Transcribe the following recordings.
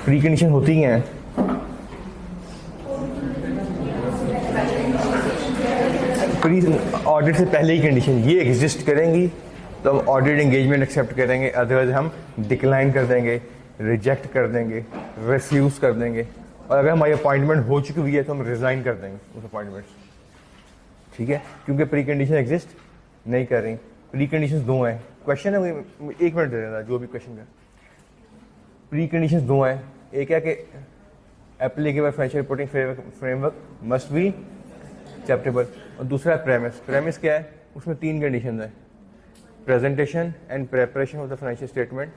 Pre condition होती ही हैं। Pre audit से पहले ही कंडीशन ये एग्जिस्ट करेंगी तो हम ऑडिट एंगेजमेंट एक्सेप्ट करेंगे, अदरवाइज हम डिक्लाइन कर देंगे, रिजेक्ट कर देंगे, रिफ्यूज़ कर देंगे, और अगर हमारी अपॉइंटमेंट हो चुकी हुई है तो हम रिज़ाइन कर देंगे उस अपॉइंटमेंट से। ठीक है, क्योंकि प्री कंडीशन एग्जिस्ट नहीं कर रही। प्री कंडीशन दो हैं। क्वेश्चन है, एक मिनट दे देना जो भी क्वेश्चन है। प्री कंडीशन दो हैं, एक है कि applicable financial reporting framework must be acceptable, और दूसरा है प्रेमिस। प्रेमिस क्या है? उसमें तीन कंडीशन है, presentation and preparation of the financial statement,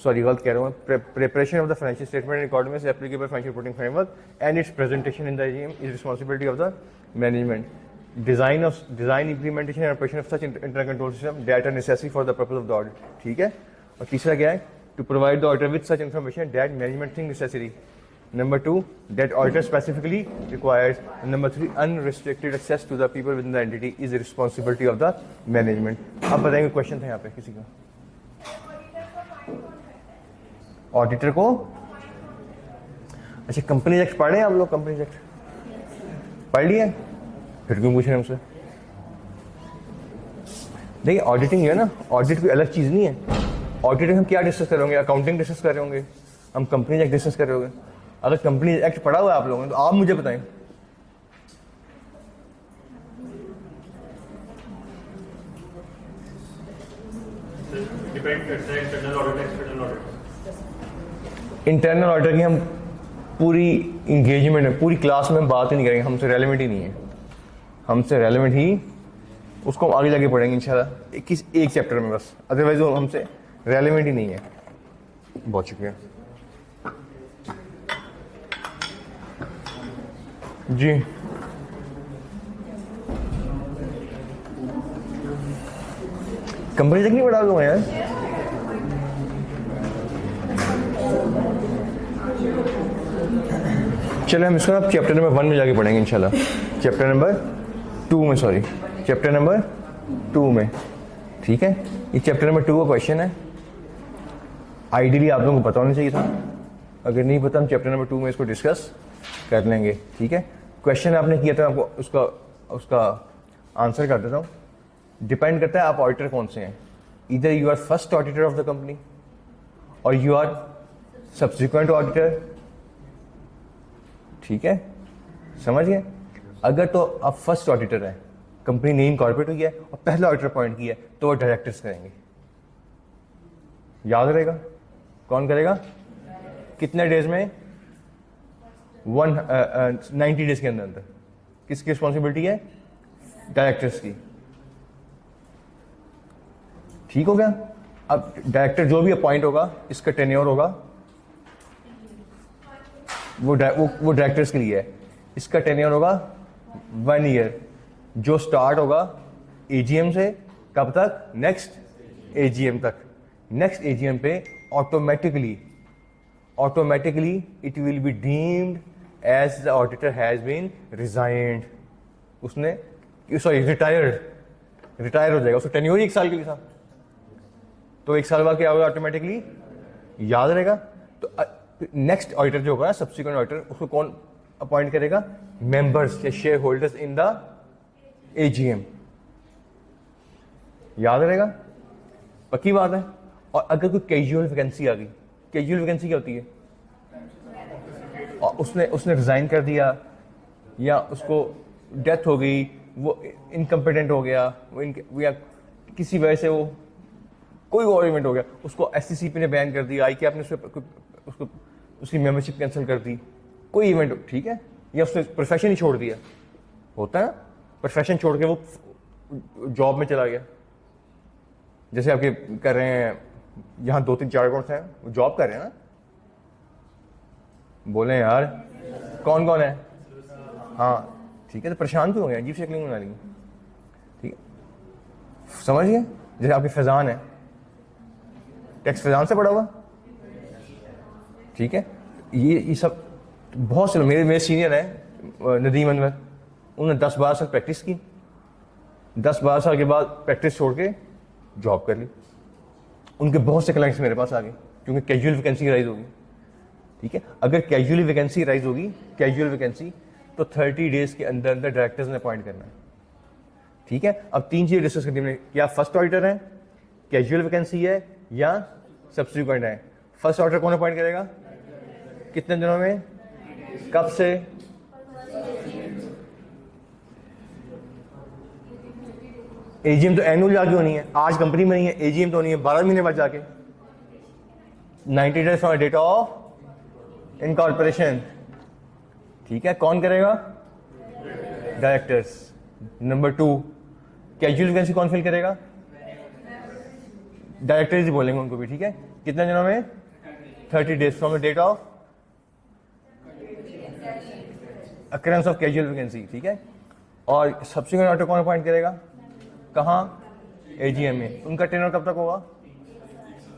sorry गलत कह रहा हूँ, preparation of the financial statement in according with applicable financial reporting framework and its presentation in the AGM is responsibility of the management. Design implementation and operation of such internal control system that are necessary for the purpose of the audit. ठीक है, और तीसरा क्या है? To provide the auditor with such information that management think necessary. Number 2, that auditor specifically requires. And number 3, unrestricted access to the people within the entity is the responsibility of the management. अब बताएंगे question था यहाँ पे किसी का? Auditor को, अच्छा company act पढ़े आप लोग? कंपनी एक्ट पढ़ लिया? फिर क्यों पूछ रहे हैं हमसे? देखिए ऑडिटिंग है ना, ऑडिट कोई अलग चीज़ नहीं है। ऑडिटिंग हम क्या डिस्कस कर रहे होंगे? अकाउंटिंग डिस्कस कर रहे होंगे, हम कंपनी एक्ट डिस्कस कर रहे होंगे। अगर कंपनी एक्ट पढ़ा हुआ है आप लोगों ने तो आप मुझे बताएं। डिपेंड करता है internal audit external audit. Internal auditor की हम पूरी इंगेजमेंट में, पूरी क्लास में बात ही नहीं करेंगे, हमसे रेलेवेंट ही नहीं है। हमसे रेलेवेंट ही उसको हम आगे जाके पढ़ेंगे इंशाल्लाह एक चैप्टर में बस, अदरवाइज वो हमसे रेलेवेंट ही नहीं है। बहुत शुक्रिया जी। कंपनी तक नहीं पढ़ा दूंगा यार। चलो हम इसको अब चैप्टर नंबर 1 में जाके पढ़ेंगे इंशाल्लाह। चैप्टर नंबर 2 में, सॉरी चैप्टर नंबर 2 में। ठीक है, ये चैप्टर नंबर 2 का क्वेश्चन है। आइडियली आप लोगों को पता होना चाहिए था, अगर नहीं पता हम चैप्टर नंबर 2 में इसको डिस्कस कर लेंगे। ठीक है, क्वेश्चन आपने किया था, आपको उसका आंसर कर देता हूँ। डिपेंड करता है आप ऑडिटर कौन से हैं। इधर you are first auditor of the company और यू आर सब्सिक्वेंट ऑडिटर। ठीक है, समझ गए? अगर तो आप फर्स्ट ऑडिटर हैं, कंपनी नेम कॉर्पोरेट हुई है और पहला ऑडिटर अपॉइंट किया है, तो वो डायरेक्टर्स करेंगे। याद रहेगा? कौन करेगा? कितने डेज में? 90 डेज के अंदर। किसकी रिस्पॉन्सिबिलिटी है? डायरेक्टर्स की। ठीक हो गया? अब डायरेक्टर जो भी अपॉइंट होगा, इसका टेन्योर होगा, वो डायरेक्टर्स के लिए है। इसका टेन्योर होगा 1 ईयर, जो स्टार्ट होगा एजीएम से, कब तक? नेक्स्ट एजीएम तक। नेक्स्ट एजीएम पे automatically it will be deemed as the auditor has been resigned. उसने सॉरी रिटायर हो जाएगा। उसका टेन्योर 1 साल के लिए था, तो 1 साल बाद क्या होगा? ऑटोमेटिकली याद रहेगा। तो नेक्स्ट ऑडिटर जो होगा, सब्सिक्वेंट ऑडिटर, उसको कौन अपॉइंट करेगा? मेंबर्स या share holders in the AGM. याद रहेगा? पक्की बात है। और अगर कोई कैजुअल वैकेंसी आ गई, कैजुअल वैकेंसी क्या होती है? और उसने रिजाइन कर दिया, या उसको डेथ हो गई, वो इनकम्पिटेंट हो गया, वो या किसी वजह से वो कोई और इवेंट हो गया, उसको एससीसीपी ने बैन कर दिया, आई के आपने उसको उसकी मेंबरशिप कैंसिल कर दी, कोई इवेंट, ठीक है, या उसने प्रोफेशन ही छोड़ दिया, होता है प्रोफेशन छोड़ के वो जॉब में चला गया। जैसे आपके कर रहे हैं यहाँ 2-3-4 अकाउंट्स हैं, वो जॉब कर रहे हैं ना, बोले यार कौन कौन है? हाँ ठीक है, तो परेशान क्यों हो गया? अजीब से क्यों बना ली? ठीक है, समझिए। जैसे आपके फैजान है, टैक्स फैजान से पड़ा हुआ, ठीक है। ये सब बहुत से मेरे सीनियर हैं नदीम अनवर, उन्होंने 10-12 साल प्रैक्टिस की, 10-12 साल के बाद प्रैक्टिस छोड़ के जॉब कर ली। उनके बहुत से क्लाइंट्स मेरे पास आ गए क्योंकि कैजुअल वैकेंसी राइज होगी। ठीक है। अगर कैजुअली वैकेंसी राइज होगी, कैजुअल वैकेंसी, तो 30 डेज के अंदर अंदर डायरेक्टर्स ने अपॉइंट करना है। ठीक है। अब 3 चीजें डिस्कस करनी है, क्या फर्स्ट ऑडिटर है, कैजुअल वैकेंसी है, या सब्सिक्वेंट है। फर्स्ट ऑडिटर कौन अपॉइंट करेगा, कितने दिनों में, कब से, एजीएम तो एनुअल जाके होनी है, आज कंपनी में नहीं है, एजीएम तो होनी है 12 महीने बाद जाके, 90 days from date of incorporation. ठीक है। कौन करेगा, डायरेक्टर्स। नंबर 2, कैजुअल वैकेंसी कौन फिल करेगा, डायरेक्टर्स ही बोलेंगे उनको भी। ठीक है। कितने दिनों में, 30 days from the date of occurrence of casual vacancy. ठीक है। और सब्सिक्वेंट ऑडिटर कौन अपॉइंट करेगा, कहाँ, एजीएम में। उनका टेनर कब तक होगा,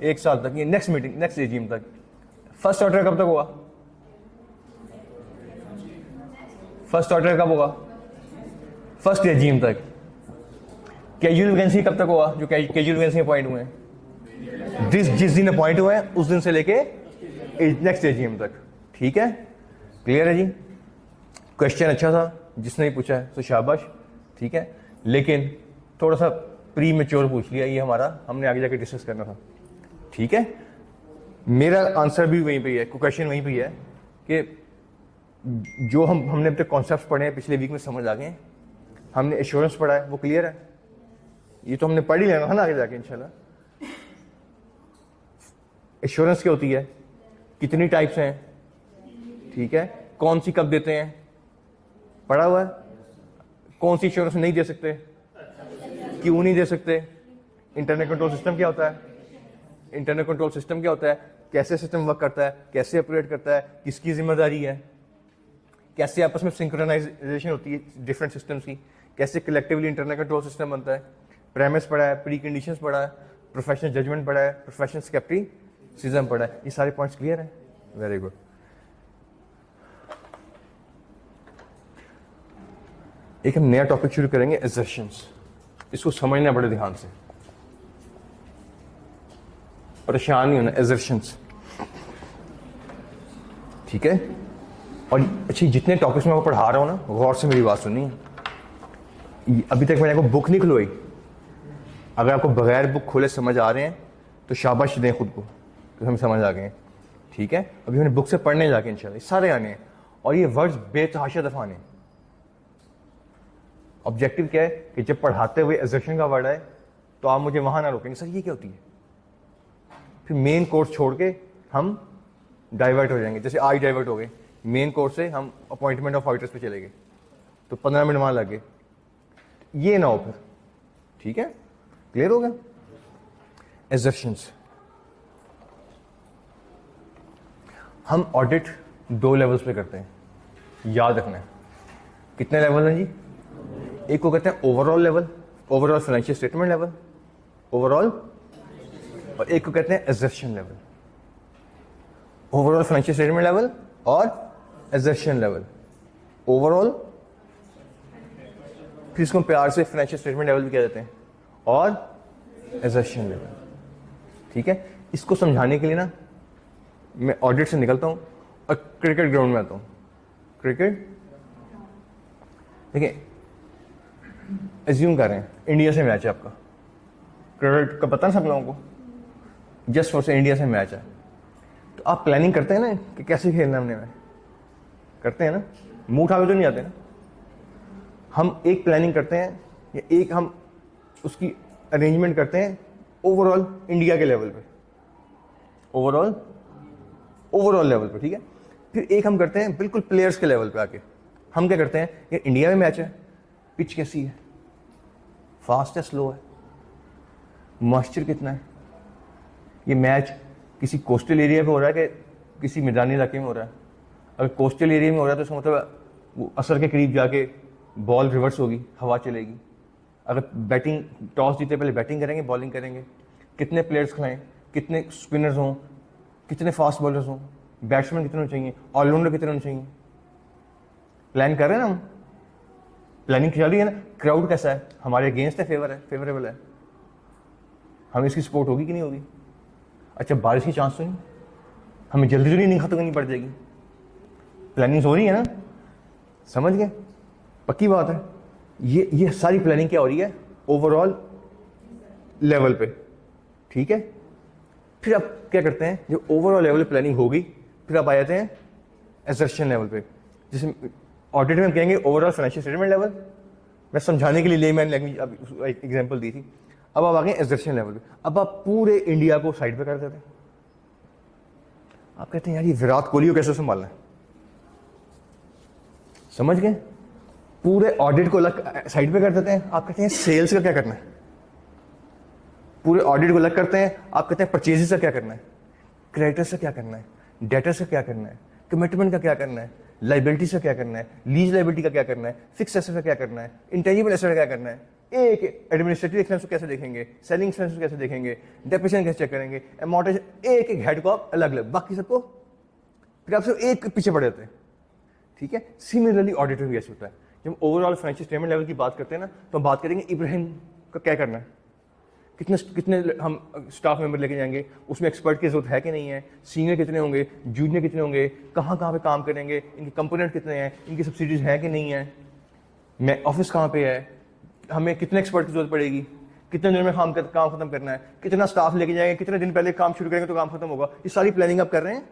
1 साल तक, ये नेक्स्ट मीटिंग, नेक्स्ट एजीएम तक। फर्स्ट ऑडिटर कब तक होगा, फर्स्ट ऑडिटर कब होगा, फर्स्ट एजीएम तक। कैजुअल वैकेंसी कब तक होगा, जो कैजुअल वैकेंसी अपॉइंट हुए हैं, जिस दिन अपॉइंट हुए हैं उस दिन से लेके नेक्स्ट एजीएम तक। ठीक है। क्लियर है जी। क्वेश्चन अच्छा था, जिसने भी पूछा है तो शाबाश। ठीक है। लेकिन थोड़ा सा प्री मेच्योर पूछ लिया, ये हमारा हमने आगे जाके डिस्कस करना था। ठीक है। मेरा आंसर भी वहीं पे है, क्वेश्चन वहीं पे है कि जो हमने अब तक कॉन्सेप्ट पढ़े हैं पिछले वीक में समझ आ गए हैं, हमने एश्योरेंस पढ़ा है वो क्लियर है, ये तो हमने पढ़ ही लेना है ना आगे जाके इंशाल्लाह। एश्योरेंस क्या होती है, कितनी टाइप्स हैं, ठीक है, कौन सी कब देते हैं, पढ़ा हुआ है। कौन सी एश्योरेंस नहीं दे सकते, क्यों नहीं दे सकते, इंटरनल कंट्रोल सिस्टम क्या होता है, इंटरनल कंट्रोल सिस्टम क्या होता है, कैसे सिस्टम वर्क करता है, कैसे ऑपरेट करता है, किसकी जिम्मेदारी है, कैसे आपस में सिंक्रोनाइजेशन होती है डिफरेंट सिस्टम्स की, कैसे कलेक्टिवली इंटरनल कंट्रोल सिस्टम बनता है। प्रेमिस पढ़ा है, प्री कंडीशंस पढ़ा है, प्रोफेशनल जजमेंट पढ़ा है, प्रोफेशनल स्केप्टिसिज्म पढ़ा है। ये सारे पॉइंट्स क्लियर हैं, वेरी गुड। एक हम नया टॉपिक शुरू करेंगे, असर्शंस। इसको समझना बड़े ध्यान से, परेशान नहीं होना, असर्शंस। ठीक है। और अच्छी जितने टॉपिक्स मैं पढ़ा रहा हूं ना, गौर से मेरी बात सुनिए। अभी तक मैंने आपको बुक नहीं खुलवाई, अगर आपको बगैर बुक खोले समझ आ रहे हैं तो शाबाश दें खुद को, तो हमें समझ आ गए हैं। ठीक है। अभी हमने बुक से पढ़ने जाके इंशाल्लाह सारे आने हैं, और ये वर्ड्स बेतहाशा दफा आने। ऑब्जेक्टिव क्या है कि जब पढ़ाते हुए असर्शन का वर्ड आए तो आप मुझे वहां ना रोकेंगे, सर ये क्या होती है, फिर मेन कोर्स छोड़ के हम डाइवर्ट हो जाएंगे। जैसे आज डाइवर्ट हो गए, मेन कोर्स से हम अपॉइंटमेंट ऑफ ऑडिटर्स पे चले गए, तो 15 मिनट वहां लगे, ये ना हो फिर। ठीक है। क्लियर हो गया। असर्शंस, हम ऑडिट 2 लेवल्स पे करते हैं, याद रखना है। कितने लेवल हैं जी, एक को कहते हैं overall level, overall financial statement level, overall, और एक को कहते हैं assertion level. Overall financial statement level और असर्शन लेवल, ओवरऑल, फिर इसको प्यार से फाइनेंशियल स्टेटमेंट लेवल भी कह देते हैं, और असर्शन लेवल। ठीक है। इसको समझाने के लिए ना मैं ऑडिट से निकलता हूं और क्रिकेट ग्राउंड में आता हूं। क्रिकेट, देखिए एज्यूम कर रहे हैं इंडिया से मैच है आपका, क्रिकेट का पता ना सब लोगों को, जस्ट फॉर से इंडिया से मैच है, तो आप प्लानिंग करते हैं ना कि कैसे खेलना हमने मैच, करते हैं ना, मुंह उठा के तो नहीं आते ना। हम एक प्लानिंग करते हैं या एक हम उसकी अरेंजमेंट करते हैं ओवरऑल इंडिया के लेवल पे, ओवरऑल लेवल पे। ठीक है। फिर एक हम करते हैं बिल्कुल प्लेयर्स के लेवल पे आके, हम क्या करते हैं, ये इंडिया में मैच है, पिच कैसी है, फास्ट है, स्लो है, मॉइस्चर कितना है, ये मैच किसी कोस्टल एरिया पे हो रहा है कि किसी मैदानी इलाके में हो रहा है। अगर कोस्टल एरिया में हो रहा है तो इसका मतलब वो असर के करीब जाके बॉल रिवर्स होगी, हवा चलेगी। अगर बैटिंग टॉस जीते पहले बैटिंग करेंगे, बॉलिंग करेंगे, कितने प्लेयर्स खिलाएं, कितने स्पिनर्स हों, कितने फास्ट बॉलर्स हों, बैट्समैन कितने होने चाहिए, ऑलराउंडर कितने होने चाहिए, प्लान कर रहे हैं ना हम, प्लानिंग चल रही है ना। क्राउड कैसा है, हमारे अगेंस्ट है, फेवरेबल है, हमें इसकी सपोर्ट होगी कि नहीं होगी। अच्छा बारिश की चांस तो नहीं, हमें जल्दी जल्दी नहीं खत्म करनी पड़ जाएगी। प्लानिंग हो रही है ना, समझ गए? पक्की बात है। ये सारी प्लानिंग क्या हो रही है? ओवरऑल लेवल पे, ठीक है। फिर आप क्या करते हैं, जो ओवरऑल लेवल पे प्लानिंग होगी, फिर आप आ जाते हैं एसर्शन लेवल पे, जिसे ऑडिट में हम कहेंगे ओवरऑल फाइनेंशियल स्टेटमेंट लेवल। मैं समझाने के लिए लेमैन लैंग्वेज अब एक एग्जांपल दी थी। अब आप आ गए एसर्शन लेवल पे। अब आप पूरे इंडिया को साइड पे कर देते हैं। आप कहते हैं यार ये विराट कोहली को कैसे संभालना है, समझ गए? पूरे ऑडिट को अलग साइड पे कर देते हैं। आप कहते हैं सेल्स का क्या करना है, पूरे ऑडिट को अलग करते हैं। आप कहते हैं परचेजेस का क्या करना है, क्रेडिटर से क्या करना है, डेटर से क्या करना है, कमिटमेंट का क्या करना है, लाइबिलिटी से क्या करना है, लीज लाइबिलिटी का क्या करना है, फिक्स एसेट का क्या करना है, इंटेंजिबल एसेट का क्या करना है, एक एडमिनिस्ट्रेटिव एक्सपेंस को कैसे देखेंगे, सेलिंग एक्सपेंस को कैसे देखेंगे, डेप्रिसिएशन कैसे चेक करेंगे, अमॉर्टाइजेशन, एक एक हेड को आप अलग अलग, बाकी सबको फिर आप सिर्फ एक पीछे पड़ जाते हैं, ठीक है। सिमिलरली ऑडिटर भी ऐसे होता है। जब ओवरऑल फाइनेंशियल स्टेटमेंट लेवल की बात करते हैं ना, तो हम बात करेंगे इब्राहिम का क्या करना है, कितने कितने हम स्टाफ मेंबर लेके जाएंगे, उसमें एक्सपर्ट की जरूरत है कि नहीं है, सीनियर कितने होंगे, जूनियर कितने होंगे, कहाँ कहाँ पे काम करेंगे, इनके कंपोनेंट कितने हैं, इनकी सब्सिडीज हैं कि नहीं है, मैं ऑफिस कहाँ पे है, हमें कितने एक्सपर्ट की जरूरत पड़ेगी, कितने दिन में काम खत्म करना है, कितना स्टाफ लेके जाएंगे, कितने दिन पहले काम शुरू करेंगे तो काम खत्म होगा। ये सारी प्लानिंग आप कर रहे हैं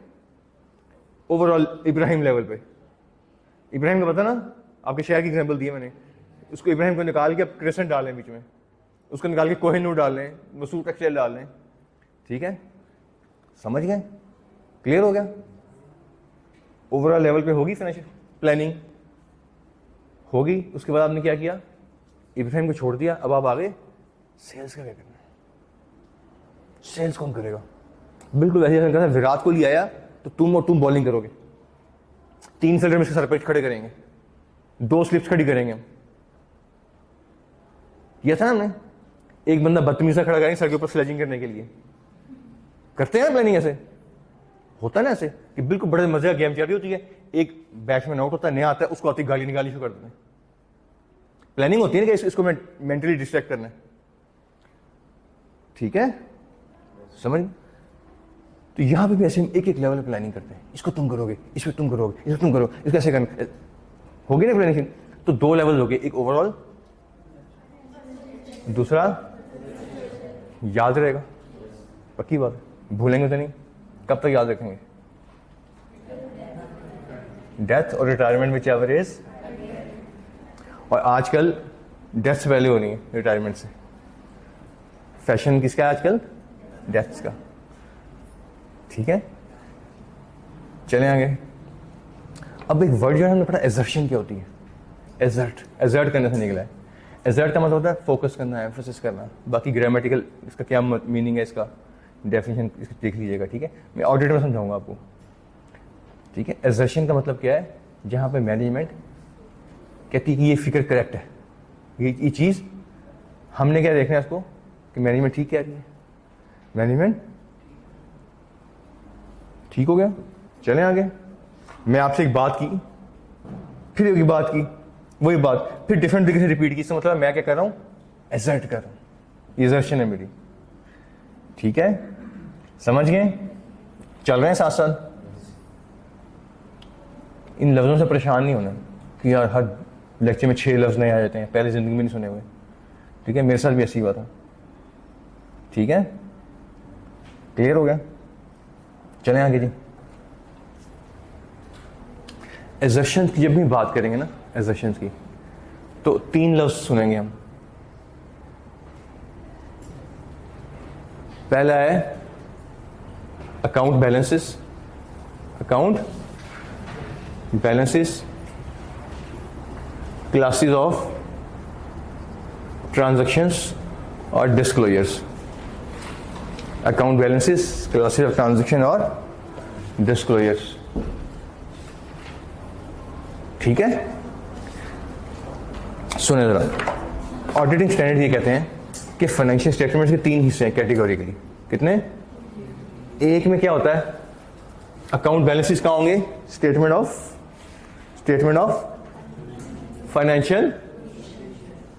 ओवरऑल इब्राहिम लेवल पे। इब्राहिम का पता ना, आपके शहर की एग्जाम्पल दी है मैंने, उसको इब्राहिम को निकाल के आप क्रेसेंट डाल लें बीच में, उसको निकाल के कोहिनूर डाल लें, मसूर टेक्सटाइल डाल लें, ठीक है। समझ गए? क्लियर हो गया? ओवरऑल लेवल पे होगी फाइनेंशियल प्लानिंग, होगी। उसके बाद आपने क्या किया, इब्राहिम को छोड़ दिया। अब आप आगे सेल्स का क्या करना है, सेल्स कौन करेगा? बिल्कुल वैसे कहता है विराट कोहली आया तो तुम बॉलिंग करोगे, 3 फील्डर में इसके सर पे खड़े करेंगे, 2 स्लिप्स खड़ी करेंगे हम, किया था ना हमने। एक बंदा बदतमीजी खड़ा करेंगे सर के ऊपर स्लेजिंग करने के लिए, करते हैं प्लानिंग। ऐसे होता है ना, ऐसे कि बिल्कुल बड़े मजे का गेम चल रही होती है, एक बैट्समैन आउट होता है, नया आता है, उसको आती गाली निकाली शुरू कर देते हैं। प्लानिंग होती है ना कि इसको मेंटली डिस्ट्रैक्ट करना है, ठीक है, समझ। तो यहां पे भी ऐसे एक एक लेवल पे प्लानिंग करते हैं, इसको तुम करोगे, इसमें तुम करोगे, इसको तुम करोगे, इसको ऐसे करना होगी ना प्लानिंग। तो 2 लेवल हो गए, एक ओवरऑल, दूसरा याद रहेगा, पक्की बात है, भूलेंगे तो नहीं। कब तक याद रखेंगे? डेथ और रिटायरमेंट विच एवर इज। और आजकल डेथ से पहले हो रही है रिटायरमेंट से। फैशन किसका है आजकल? डेथ का, ठीक है। चले आगे। अब एक वर्ड जो है हमने पढ़ा, एजर्शन क्या होती है? एजर्ट करने से निकला है। एजर्ट का मतलब होता है फोकस करना, एम्फोसिस करना। बाकी ग्रामेटिकल इसका क्या मीनिंग है, इसका डेफिनेशन इसको देख लीजिएगा, ठीक है। मैं ऑडिट में समझाऊंगा आपको, ठीक है। एजर्शन का मतलब क्या है? जहां पे मैनेजमेंट कहती है कि ये फिक्र करेक्ट है, ये चीज हमने क्या देखना है इसको, कि मैनेजमेंट ठीक कह रही है, मैनेजमेंट ठीक हो गया। चलें आगे। मैं आपसे एक बात की, फिर एक बात की, वही बात फिर डिफरेंट तरीके से रिपीट की। इसका मतलब मैं क्या कर रहा हूं? एजर्ट कर रहा हूं, एजर्शन है मेरी, ठीक है। समझ गए? चल रहे हैं साथ साथ। इन लफ्जों से परेशान नहीं होना कि यार हर लेक्चर में 6 लफ्ज नए आ जाते हैं, पहले जिंदगी में नहीं सुने हुए, ठीक है। मेरे साथ भी ऐसी बात है, ठीक है। क्लियर हो गया? चलें आगे जी। एजर्शंस की जब भी बात करेंगे ना, एजर्शंस की, तो 3 लफ्ज सुनेंगे हम। पहला है account balances, account balances, classes of transactions और disclosures. Account balances, classes of transaction और डिस्क्लोजर्स, ठीक है। सुने जरा। ऑडिटिंग स्टैंडर्ड ये कहते हैं कि फाइनेंशियल स्टेटमेंट्स के 3 हिस्से हैं कैटेगोरिकली। कितने? एक में क्या होता है, अकाउंट बैलेंसेस कहाँ होंगे? स्टेटमेंट ऑफ फाइनेंशियल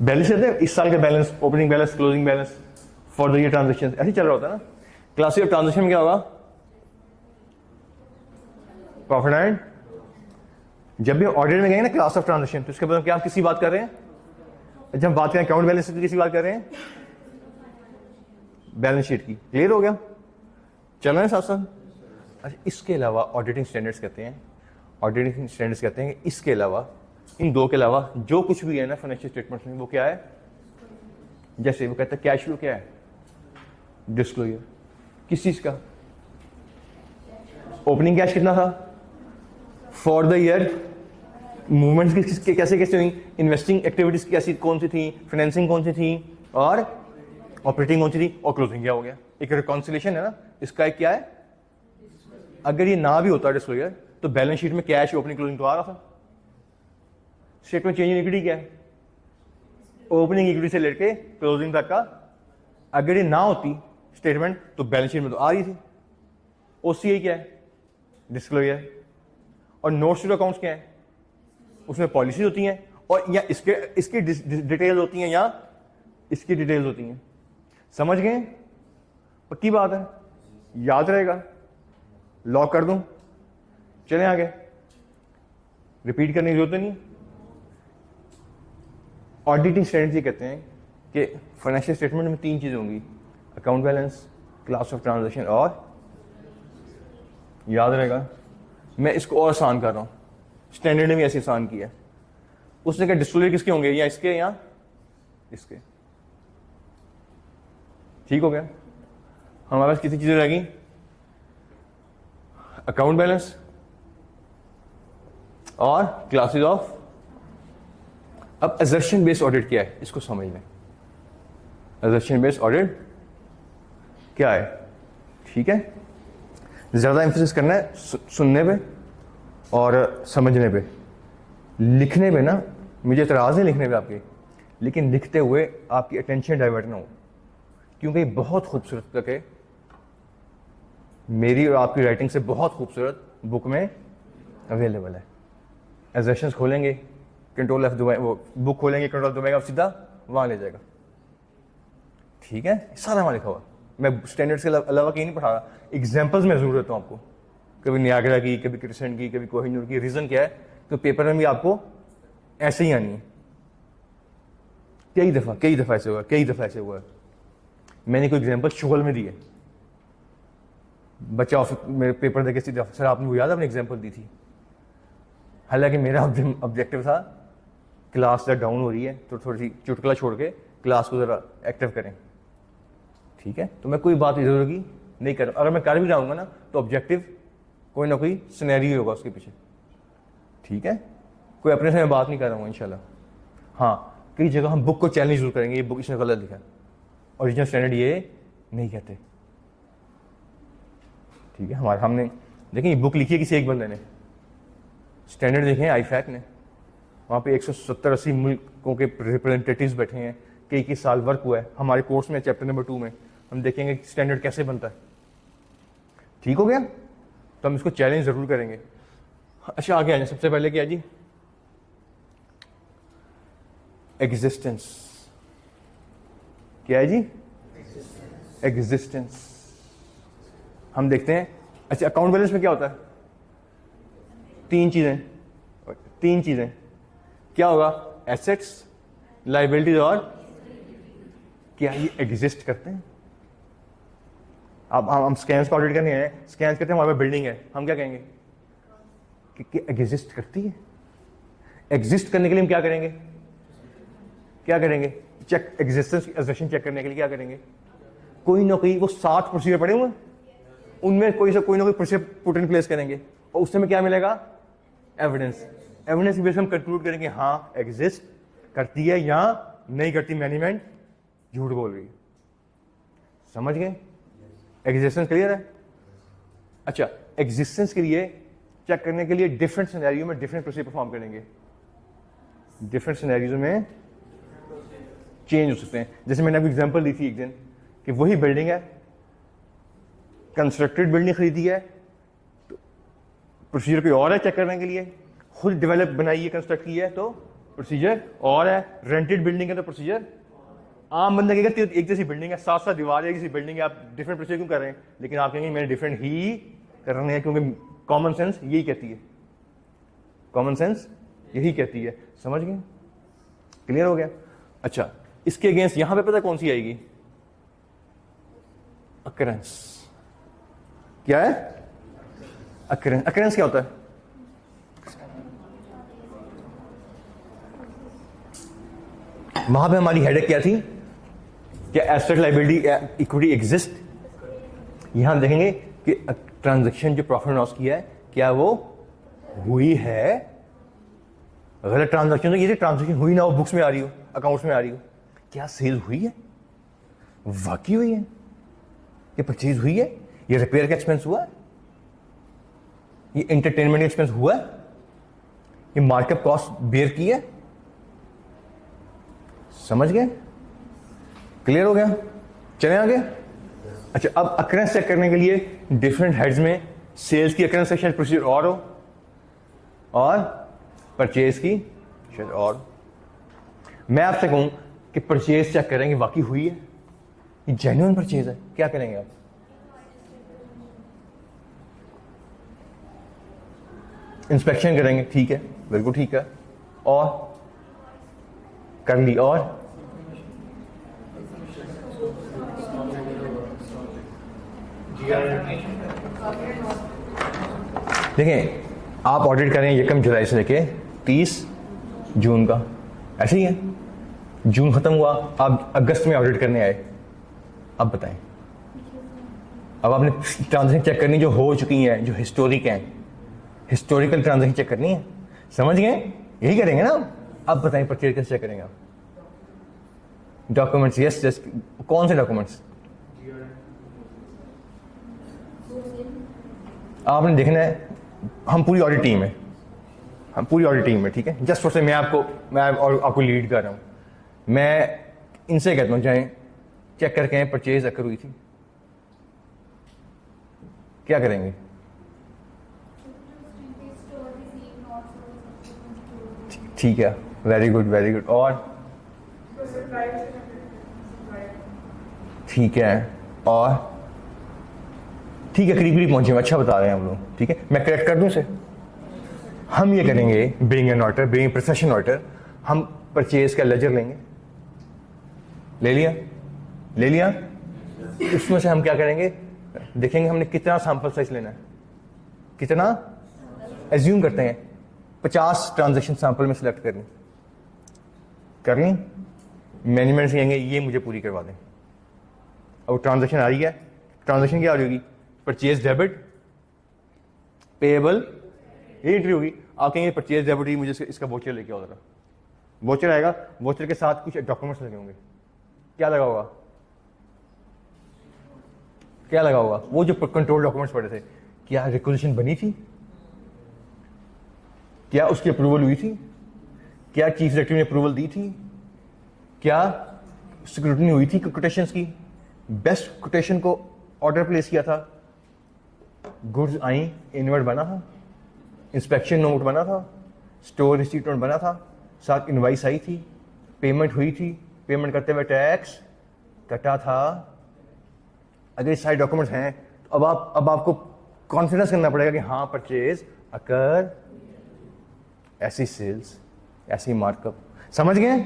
बैलेंस रहते हैं, इस साल का balance, opening balance, closing balance, for the year transaction, ऐसे चल रहा होता है ना। क्लासेस ऑफ ट्रांजेक्शन में क्या होगा? प्रॉफिट एंड, जब भी ऑडिट में गए ना क्लास ऑफ ट्रांजेक्शन, तो इसके बाद क्या हम किसी बात कर रहे हैं? जब हम बात करें अकाउंट बैलेंस की, किसी बात कर रहे हैं? बैलेंस शीट की। क्लियर हो गया? चल रहे साथ साथ? अच्छा, इसके अलावा ऑडिटिंग स्टैंडर्ड्स कहते हैं, ऑडिटिंग स्टैंडर्ड्स कहते हैं कि इसके अलावा, इन दो के अलावा जो कुछ भी है ना फाइनेंशियल स्टेटमेंट्स में, वो क्या है? जैसे वो कहता है कैश फ्लो क्या है? डिस्क्लोजर। किस चीज का? ओपनिंग कैश कितना था फॉर द ईयर, मूवमेंट्स कैसे कैसे हुई, इन्वेस्टिंग एक्टिविटीज कैसी कौन सी थी, फाइनेंसिंग कौन सी थी, और ऑपरेटिंग कौन सी थी, और क्लोजिंग क्या हो गया। एक रिकॉन्सिलेशन है ना, इसका एक क्या है? अगर ये ना भी होता डिस्क्लोजर तो बैलेंस शीट में कैश ओपनिंग क्लोजिंग तो आ रहा था। स्टेटमेंट चेंज इन इक्विटी क्या है? ओपनिंग इक्विटी से लेके क्लोजिंग तक का। अगर ये ना होती स्टेटमेंट तो बैलेंस शीट में तो आ रही थी। ओसीआई क्या है? डिस्क्लोजर। और नोट्स टू अकाउंट्स क्या है? उसमें पॉलिसीज होती हैं, और या इसकी डिटेल होती हैं, या इसकी डिटेल्स होती हैं। समझ गए? पक्की बात है, याद रहेगा। लॉक कर दूं? चलें आगे, रिपीट करने की जरूरत नहीं। ऑडिटिंग स्टैंडर्ड्स ये कहते हैं कि फाइनेंशियल स्टेटमेंट में तीन चीजें होंगी: account balance, class of transaction, और याद रहेगा। मैं इसको और आसान कर रहा हूं, स्टैंडर्ड ने भी ऐसे आसान किया। उसने कहा डिस्क्लोजर किसके होंगे, या इसके या इसके। ठीक हो गया? हमारे पास कितनी चीजें रहेगी? अकाउंट बैलेंस और क्लासेस ऑफ। अब असर्शन बेस्ड ऑडिट क्या है, इसको समझ लें। असर्शन बेस्ड ऑडिट क्या है? ठीक है, ज्यादा एम्फेसिस करना है सुनने पे और समझने पे। लिखने पे ना मुझे इतराज है लिखने पे आपके, लेकिन लिखते हुए आपकी अटेंशन डाइवर्ट ना हो, क्योंकि बहुत खूबसूरत तक है, मेरी और आपकी राइटिंग से बहुत खूबसूरत बुक में अवेलेबल है। एजर्शंस खोलेंगे, कंट्रोल एफ दबाएं, वो बुक खोलेंगे, कंट्रोल दबाएगा, सीधा वहां ले जाएगा। ठीक है, सारा वहां लिखा हुआ। मैं स्टैंडर्ड्स के अलावा कहीं नहीं पढ़ा रहा, एग्जाम्पल्स में जरूर देता हूँ आपको, कभी नियाग्रा की, कभी क्रिसेंट की, कभी कोहिनूर की। रीजन क्या है? तो पेपर में भी आपको ऐसे ही आनी है। कई दफा ऐसे हुआ है। मैंने कोई एग्जाम्पल शुगल में दी है, बच्चा मेरे पेपर देखे सीधा, सर आपने वो याद, आपने एग्जाम्पल दी थी। हालांकि मेरा ऑब्जेक्टिव था क्लास जरा डाउन हो रही है तो थोड़ी सी चुटकुला छोड़ के क्लास को जरा एक्टिव करें। ठीक है, तो मैं कोई बात इधर की नहीं कर, अगर मैं कर भी जाऊंगा ना तो ऑब्जेक्टिव कोई ना कोई सिनेरियो होगा उसके पीछे। ठीक है, कोई अपने से मैं बात नहीं कर रहा हूँ इंशाल्लाह। हाँ, कई जगह हम बुक को चैलेंज जरूर करेंगे, ये बुक इसने गलत लिखा, ओरिजिनल स्टैंडर्ड ये नहीं कहते। ठीक है, हमारे हमने देखिए बुक लिखी है किसी एक बंदे ने, स्टैंडर्ड देखें आईफैक ने, वहाँ पे 170-80 मुल्कों के रिप्रेजेंटेटिव्स बैठे हैं, कई साल वर्क हुआ है। हमारे कोर्स में चैप्टर नंबर 2 में हम देखेंगे स्टैंडर्ड कैसे बनता है। ठीक हो गया? तो हम इसको चैलेंज जरूर करेंगे। अच्छा, आगे आ जाए। सबसे पहले क्या जी? एग्जिस्टेंस। क्या है जी? एग्जिस्टेंस। हम देखते हैं। अच्छा, अकाउंट बैलेंस में क्या होता है? तीन चीजें क्या होगा? एसेट्स, लाइबिलिटीज, और क्या ये एग्जिस्ट करते हैं? अब हम स्कैन्स का ऑडिट करने हैं, स्कैन्स कहते हैं हमारे पास बिल्डिंग है, हम क्या कहेंगे कि एग्जिस्ट करती है। एग्जिस्ट करने के लिए हम क्या करेंगे? चेक एग्जिस्टेंस एसेशन चेक करने के लिए क्या करेंगे? कोई ना कोई वो 60 प्रोसीजर पड़े हुए, उनमें कोई ना कोई प्रोसीजर पुट इन प्लेस करेंगे, और उससे में क्या मिलेगा? एविडेंस की बेस हम कंक्लूड करेंगे हाँ एग्जिस्ट करती है या नहीं करती, मैनेजमेंट झूठ बोल रही है। समझ गए? एग्जिस्टेंस क्लियर है? अच्छा, एग्जिस्टेंस के लिए चेक करने के लिए डिफरेंट सिनेरियो में डिफरेंट प्रोसीजर परफॉर्म करेंगे। डिफरेंट सिनेरियो में चेंज हो सकते हैं। जैसे मैंने आपको एग्जांपल दी थी एक दिन कि वही बिल्डिंग है, कंस्ट्रक्टेड बिल्डिंग खरीदी है, तो प्रोसीजर कोई और है चेक करने के लिए, खुद डेवलप बनाई है, कंस्ट्रक्ट की है, तो प्रोसीजर और है, रेंटेड बिल्डिंग है तो प्रोसीजर। आम बंदा कहेगा एक जैसी बिल्डिंग है, 7 दीवार है, एक जैसी बिल्डिंग है, आप डिफरेंट प्रोसीजर क्यों कर रहे हैं? लेकिन आप कहेंगे मैंने डिफरेंट ही करने हैं, क्योंकि कॉमन सेंस यही कहती है, कॉमन सेंस यही कहती है। समझ गए? क्लियर हो गया? अच्छा, इसके अगेंस्ट यहां पे पता कौन सी आएगी? अकरेंस। क्या है? अकरेंस। अकरेंस क्या होता है? वहां पे हमारी हेडेक क्या थी? क्या एसेट लायबिलिटी इक्विटी एग्जिस्ट? यहां देखेंगे कि ट्रांजैक्शन जो प्रॉफिट लॉस किया है क्या वो हुई है? गलत ट्रांजैक्शन तो ये ट्रांजैक्शन हुई ना हो, बुक्स में आ रही हो, अकाउंट्स में आ रही हो, क्या सेल हुई है? वाकई हुई है? ये परचेज हुई है? ये रिपेयर का एक्सपेंस हुआ है? ये एंटरटेनमेंट एक्सपेंस हुआ है? ये मार्कअप कॉस्ट बेयर की है? समझ गए? क्लियर हो गया? चले आगे। अच्छा, अब अकरेंस चेक करने के लिए डिफरेंट हेड्स में सेल्स की अकरेंस शायद प्रोसीजर और परचेज की शायद और। मैं आपसे कहूं कि परचेज चेक करेंगे वाकई हुई है, ये जेन्युइन परचेज है, क्या करेंगे आप? इंस्पेक्शन करेंगे, ठीक है, बिल्कुल ठीक है, और कर ली, और देखें, आप ऑडिट करें 1 जुलाई से लेके 30 जून का, ऐसे ही है। जून खत्म हुआ, आप अगस्त में ऑडिट करने आए, अब बताएं, अब आपने ट्रांजैक्शन चेक करनी जो हो चुकी हैं, जो हिस्टोरिक हैं, हिस्टोरिकल ट्रांजैक्शन चेक करनी है। समझ गए? यही करेंगे ना। अब बताएं परचेज कैसे चेक करेंगे आप? डॉक्यूमेंट्स, यस यस, कौन से डॉक्यूमेंट्स आपने देखना है? हम पूरी ऑडिट टीम है, हम पूरी ऑडिट टीम है, ठीक है। जस्ट फॉर से मैं आपको लीड कर रहा हूँ, मैं इनसे कहता हूँ जाएं चेक करके आए परचेज अकर हुई थी, क्या करेंगे? ठीक है, वेरी गुड वेरी गुड, और ठीक है, और ठीक है, करीब करीब पहुंचे, अच्छा बता रहे हैं हम लोग, ठीक है। मैं करेक्ट कर दूं इसे? हम ये करेंगे, being an auditor, being professional auditor, हम परचेज का लेजर लेंगे, ले लिया, ले लिया, उसमें से हम क्या करेंगे? देखेंगे हमने कितना सैंपल साइज लेना है, कितना एज्यूम करते हैं 50 ट्रांजैक्शन सैंपल में सिलेक्ट करनी, कर ली, मैनेजमेंट से कहेंगे ये मुझे पूरी करवा दें। अब ट्रांजैक्शन आ रही है, ट्रांजैक्शन क्या आ रही होगी? परचेज डेबिट, पेएबल, ये एंट्री होगी। आप कहेंगे परचेज डेबिट ही मुझे इसका वोचर लेके आओ जरा, वोचर आएगा, वोचर के साथ कुछ डॉक्यूमेंट्स लगे होंगे, क्या लगा होगा? क्या लगा होगा? वो जो कंट्रोल डॉक्यूमेंट्स पड़े थे, क्या रिक्विजिशन बनी थी? क्या उसकी अप्रूवल हुई थी? क्या चीफ सेक्रेटरी ने अप्रूवल दी थी? क्या सिक्योरिटी हुई थी कोटेशंस की? बेस्ट कोटेशन को ऑर्डर प्लेस किया था, गुड्स आई, इनवर्ट बना था, इंस्पेक्शन नोट बना था, स्टोर रिसीट नोट बना था, साथ इनवाइस आई थी, पेमेंट हुई थी, पेमेंट करते हुए टैक्स कटा था। अगर ये सारे डॉक्यूमेंट्स हैं तो अब आपको कॉन्फिडेंस करना पड़ेगा कि हाँ परचेज अकर, ऐसी सेल्स, ऐसी मार्कअप। समझ गए?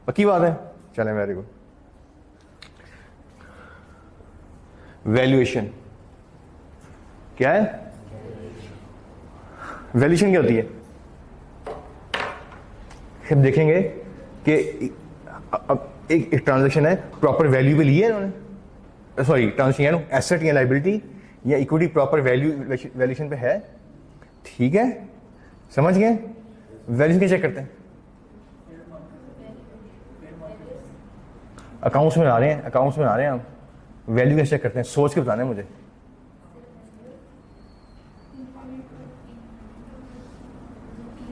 पक्की बात है? चलें, वेरी गुड। वैल्यूएशन क्या है? वैल्यूएशन क्या होती है? हम देखेंगे कि अब एक ट्रांजैक्शन है, प्रॉपर वैल्यू भी ली है इन्होंने, सॉरी ट्रांजैक्शन है ना, एसेट या लायबिलिटी या इक्विटी प्रॉपर वैल्यूएशन पे है, ठीक है। समझ गए? वैल्यूएशन कैसे चेक करते हैं? अकाउंट्स में आ रहे हैं, अकाउंट्स में आ रहे हैं हम, वैल्यू कैसे चेक करते हैं? सोच के बताना है मुझे।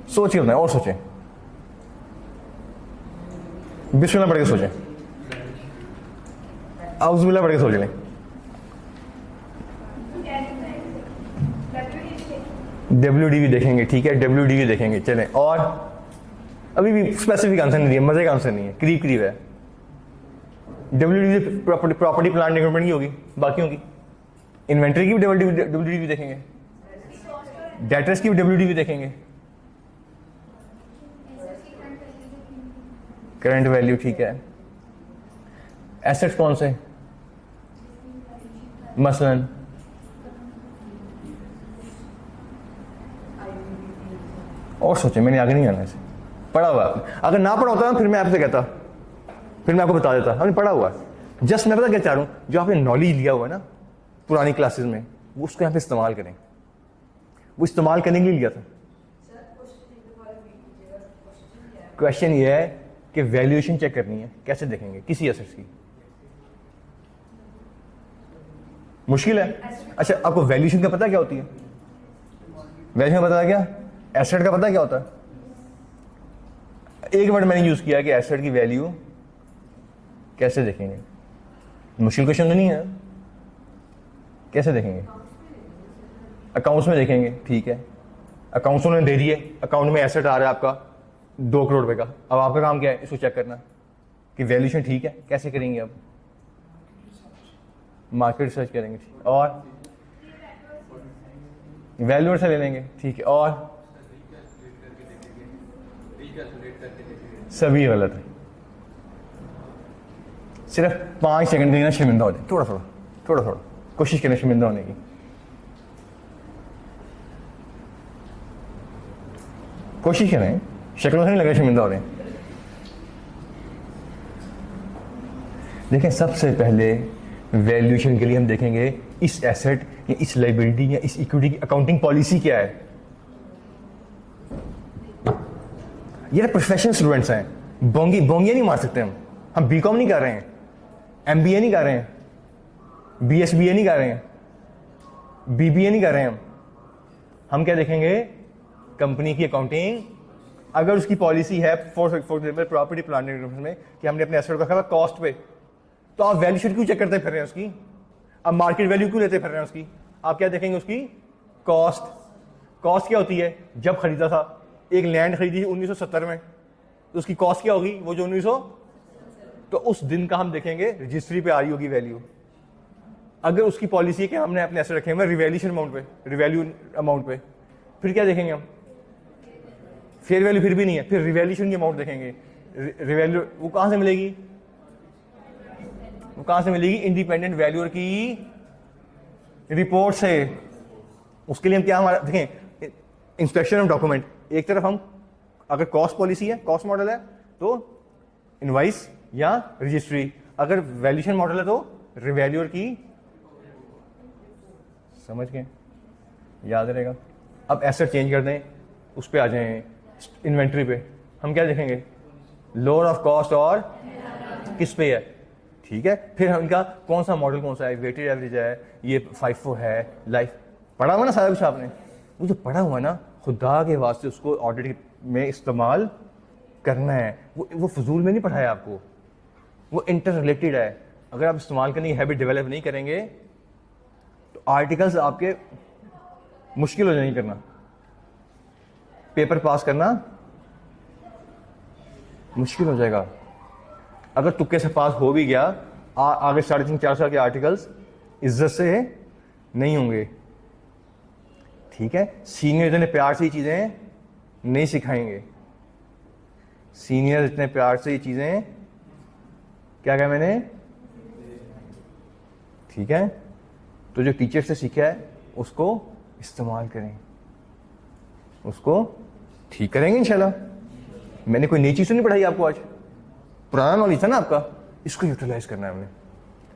सोच के बताएं, और सोचें, बिस्मिल्लाह पढ़ के सोचें, आउज़ुबिल्लाह पढ़ के सोच लें। WDV देखेंगे, ठीक है, WDV देखेंगे, चलें। और अभी भी स्पेसिफिक आंसर नहीं दिया, मजे का आंसर नहीं है, करीब करीब है। WDV प्रॉपर्टी प्लांट डेवलपमेंट की होगी, बाकियों की इन्वेंट्री की भी WDV देखेंगे, डेटर्स की WDV देखेंगे, करंट वैल्यू, ठीक है। एसेट्स कौन से, मसलन और सोचे, मैंने आगे नहीं आना इसे, पढ़ा हुआ आपने। अगर ना पढ़ा होता ना फिर मैं आपसे कहता, फिर मैं आपको बता देता, हमने पढ़ा हुआ है। जस्ट मैं पता क्या चाह रहा हूँ, जो आपने नॉलेज लिया हुआ है ना पुरानी क्लासेस में, वो उसको यहाँ पे इस्तेमाल करें। वो इस्तेमाल करने के लिए लिया था। क्वेश्चन ये है कि वैल्यूएशन चेक करनी है, कैसे देखेंगे किसी एसेट्स की? मुश्किल है। अच्छा, आपको वैल्यूएशन का पता क्या होती है? वैल्यूएशन का पता है क्या? एसेट का पता क्या होता है? एक वर्ड मैंने यूज किया कि एसेट की वैल्यू कैसे देखेंगे। मुश्किल क्वेश्चन तो नहीं है। कैसे देखेंगे? अकाउंट्स में देखेंगे, ठीक है। अकाउंट्स उन्होंने दे दिए, अकाउंट में एसेट आ रहा है आपका 2 करोड़ रुपए का। अब आपका काम क्या है? इसको चेक करना कि वैल्यूएशन ठीक है। कैसे करेंगे? अब मार्केट रिसर्च करेंगे, ठीक। और वैल्यूअर से ले लेंगे, ठीक है। और सभी गलत है। सिर्फ 5 सेकंड देना, शर्मिंदा हो जाए, थोड़ा थोड़ा कोशिश करें शर्मिंदा होने की। कोशिश करें, शक्लों से नहीं लगे शर्मिंदा हो रहे हैं। देखें, सबसे पहले वैल्यूएशन के लिए हम देखेंगे इस एसेट या इस लायबिलिटी या इस इक्विटी की अकाउंटिंग पॉलिसी क्या है। ये प्रोफेशनल स्टूडेंट्स हैं, बोंगियां नहीं मार सकते हम बीकॉम नहीं कर रहे हैं, MBA नहीं कर रहे हैं, BSBA नहीं कर रहे हैं, BBA नहीं कर रहे हैं। हम क्या देखेंगे? कंपनी की अकाउंटिंग। अगर उसकी पॉलिसी है फॉर एग्जाम्पल प्रॉपर्टी प्लांट में कि हमने अपने एसेट को रखा कॉस्ट पे, तो आप वैल्यूएशन क्यों चेक करते फिर रहे हैं उसकी? अब मार्केट वैल्यू क्यों लेते फिर रहे हैं उसकी? आप क्या देखेंगे? उसकी कॉस्ट। कॉस्ट क्या होती है? जब खरीदा था, एक लैंड खरीदी 1970 में, तो उसकी कॉस्ट क्या होगी? वो जो 1900, तो उस दिन का हम देखेंगे, रजिस्ट्री पे आ रही होगी वैल्यू। अगर उसकी पॉलिसी है कि हमने अपने एसेट रखे हुए रिवैल्यूएशन अमाउंट पे, रिवैल्यू अमाउंट पे, फिर क्या देखेंगे हम? फेयर वैल्यू फिर भी नहीं है, फिर रिवैल्यूएशन की अमाउंट देखेंगे। रिवैल्यू वो कहां से मिलेगी? वो कहां से मिलेगी? इंडिपेंडेंट वैल्यूअर की रिपोर्ट से। उसके लिए हम क्या, हमारा देखें, इंस्पेक्शन ऑफ डॉक्यूमेंट। एक तरफ हम अगर कॉस्ट पॉलिसी है, कॉस्ट मॉडल है, तो इनवाइस या रजिस्ट्री। अगर वैल्यूएशन मॉडल है तो रिवैल्यूअर की। समझ गए? याद रहेगा। अब एसेट चेंज कर दें, उस पे आ जाएं इन्वेंट्री पे। हम क्या देखेंगे? लोअर ऑफ कॉस्ट और किस पे है, ठीक है। फिर हम इनका कौन सा मॉडल कौन सा है, वेटेड एवरेज है, ये FIFO है, लाइफ। पढ़ा हुआ ना सारा कुछ आपने? वो जो पढ़ा हुआ ना, खुदा के वास्ते उसको ऑडिट में इस्तेमाल करना है। वो फजूल में नहीं पढ़ाया आपको, वो इंटर रिलेटेड है। अगर आप इस्तेमाल करने की हैबिट डेवलप नहीं करेंगे तो आर्टिकल्स आपके मुश्किल हो जाएंगे करना, पेपर पास करना मुश्किल हो जाएगा। अगर तुक्के से पास हो भी गया, आगे 3.5-4 साल के आर्टिकल्स इज्जत से नहीं होंगे, ठीक है। सीनियर इतने प्यार से ये चीजें नहीं सिखाएंगे। सीनियर इतने प्यार से ये चीजें, क्या कहा मैंने, ठीक है। तो जो टीचर से सीखा है उसको इस्तेमाल करें, उसको ठीक करेंगे इंशाल्लाह। मैंने कोई नई चीज तो नहीं पढ़ाई आपको आज, पुराना नॉलेज था ना आपका, इसको यूटिलाइज करना है हमने।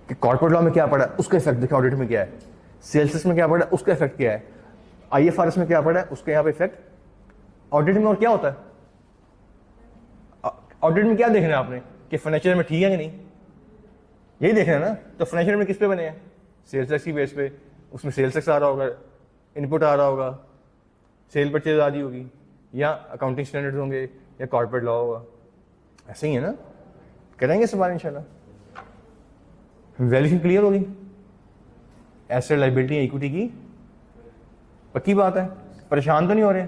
कि कॉर्पोरेट लॉ में क्या पढ़ा, उसका इफेक्ट देखा ऑडिट में क्या है, सेल्स में क्या पढ़ा, उसका इफेक्ट क्या है, IFRS में क्या पढ़ा है, उसके यहाँ पे इफेक्ट ऑडिट में। और क्या होता है ऑडिट में? क्या देखना है आपने कि फाइनेंशियल में ठीक है कि नहीं, यही देखना है ना। तो फाइनेंशियल में किस पे बने हैं? सेल्स टैक्स की बेस पे। उसमें सेल्स टैक्स आ रहा होगा, इनपुट आ रहा होगा, सेल परचेज आ रही होगी, या अकाउंटिंग स्टैंडर्ड्स होंगे, या कॉर्पोरेट लॉ होगा। ऐसे ही है ना, करेंगे सवाल इंशाल्लाह। वैल्यूएशन क्लियर होगी, एसेट लायबिलिटी इक्विटी की, पक्की बात है। परेशान तो नहीं हो रहे?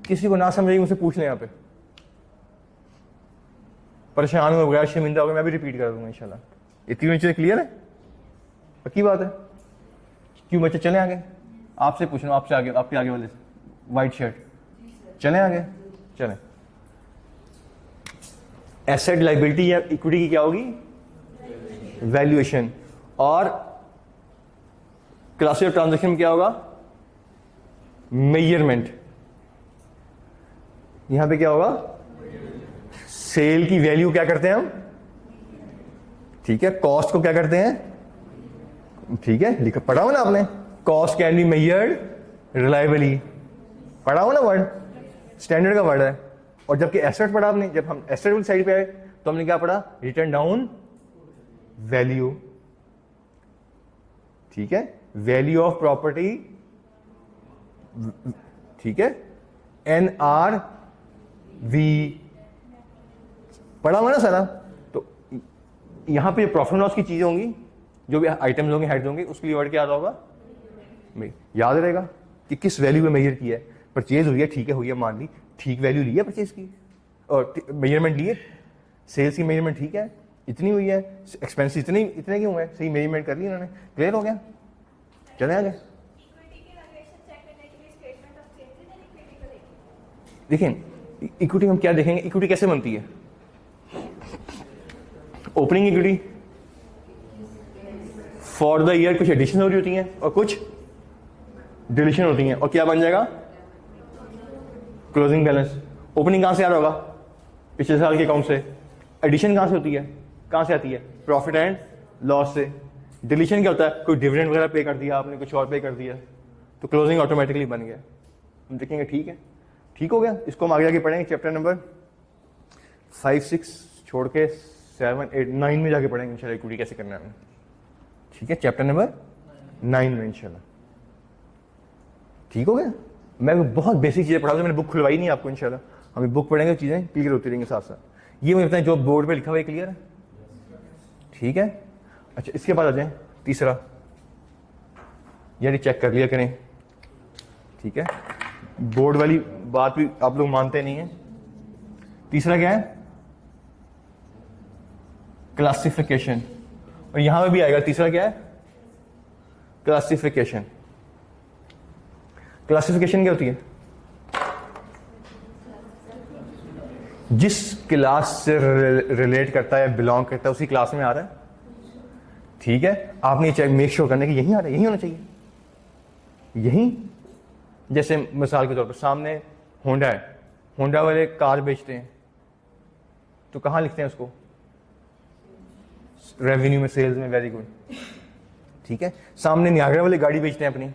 किसी को ना समझेगी मुझसे पूछ लें यहाँ पे। परेशान हो गया, शर्मिंदा हो गया, मैं भी रिपीट कर दूंगा इंशाल्लाह। ये 3 चीजें क्लियर है, पक्की बात है। क्यों बच्चे चले आगे, आपसे पूछना, आपसे आगे, आपके आगे वाले से। वाइट शर्ट, चलें आगे, चलें। एसेट लाइबिलिटी या इक्विटी की क्या होगी? वैल्यूएशन। और क्लास ऑफ ट्रांजैक्शन में क्या होगा? मेजरमेंट। यहां पे क्या होगा? सेल की वैल्यू क्या करते हैं हम? ठीक है, कॉस्ट को क्या करते हैं? ठीक है, लिखा पढ़ा हो ना आपने, cost can be measured reliably, पढ़ा हो ना वर्ड, स्टैंडर्ड का वर्ड है। और जबकि एसेट पढ़ा आपने, जब हम एसेट वाली साइड पे आए तो हमने क्या पढ़ा? Return down value. ठीक है, वैल्यू ऑफ प्रॉपर्टी, ठीक है, NRV पढ़ा हुआ ना सारा। तो यहां पे प्रॉफिट लॉस की चीजें होंगी, जो भी आइटम्स होंगे, हेड्स होंगे, उसके लिए वर्ड क्या होगा? याद रहेगा कि किस वैल्यू पे मेजर किया है। परचेज हुई है, ठीक है, हुई है, मान ली, ठीक वैल्यू ली है परचेज की, और मेजरमेंट लिए, सेल्स की मेजरमेंट ठीक है, इतनी हुई है, एक्सपेंस इतने क्यों हुए, सही मेजरमेंट कर ली उन्होंने, क्लियर हो गया। चले आगे। देखिए इक्विटी हम क्या देखेंगे, इक्विटी कैसे बनती है? Opening equity, for the year कुछ एडिशन हो रही होती हैं और कुछ डिलीशन होती हैं, और क्या बन जाएगा? Closing balance. ओपनिंग कहां से आ रहा होगा? पिछले साल के अकाउंट से। एडिशन कहां से होती है? कहां से आती है? प्रॉफिट एंड लॉस से। डिलीशन क्या होता है? कोई डिविडेंड वगैरह पे कर दिया आपने, कुछ और पे कर दिया, तो क्लोजिंग ऑटोमेटिकली बन गया। हम देखेंगे, ठीक है, ठीक हो गया। इसको हम आगे जाके पढ़ेंगे, चैप्टर नंबर 5, 6 छोड़ के 7, 8, 9 में जाके पढ़ेंगे इंशाल्लाह इक्विटी कैसे करना है। ठीक है, चैप्टर नंबर 9 में इंशाल्लाह। ठीक हो गया। मैं बहुत बेसिक चीजें पढ़ा, मैंने बुक खुलवाई नहीं आपको, इंशाल्लाह हम बुक पढ़ेंगे, चीजें क्लियर होती रहेंगी साथ साथ। ये मुझे बताएं, जो बोर्ड पे लिखा हुआ है क्लियर है? ठीक है। अच्छा, इसके बाद आ जाए तीसरा, यानी चेक कर लिया करें, ठीक है, बोर्ड वाली बात भी आप लोग मानते नहीं है। तीसरा क्या है? क्लासिफिकेशन। और यहां पे भी आएगा तीसरा क्या है? क्लासिफिकेशन। क्लासिफिकेशन क्या होती है? जिस क्लास से रिलेट करता है, बिलोंग करता है, उसी क्लास में आ रहा है। ठीक है, आपने चाहिए मेक श्योर करने की यही आ रहा है, यही होना चाहिए, यही। जैसे मिसाल के तौर पर सामने होंडा है, होंडा वाले कार बेचते हैं, तो कहां लिखते हैं उसको? रेवेन्यू में, सेल्स में, वेरी गुड। ठीक है, सामने नियाग्रा वाले गाड़ी बेचते हैं अपनी,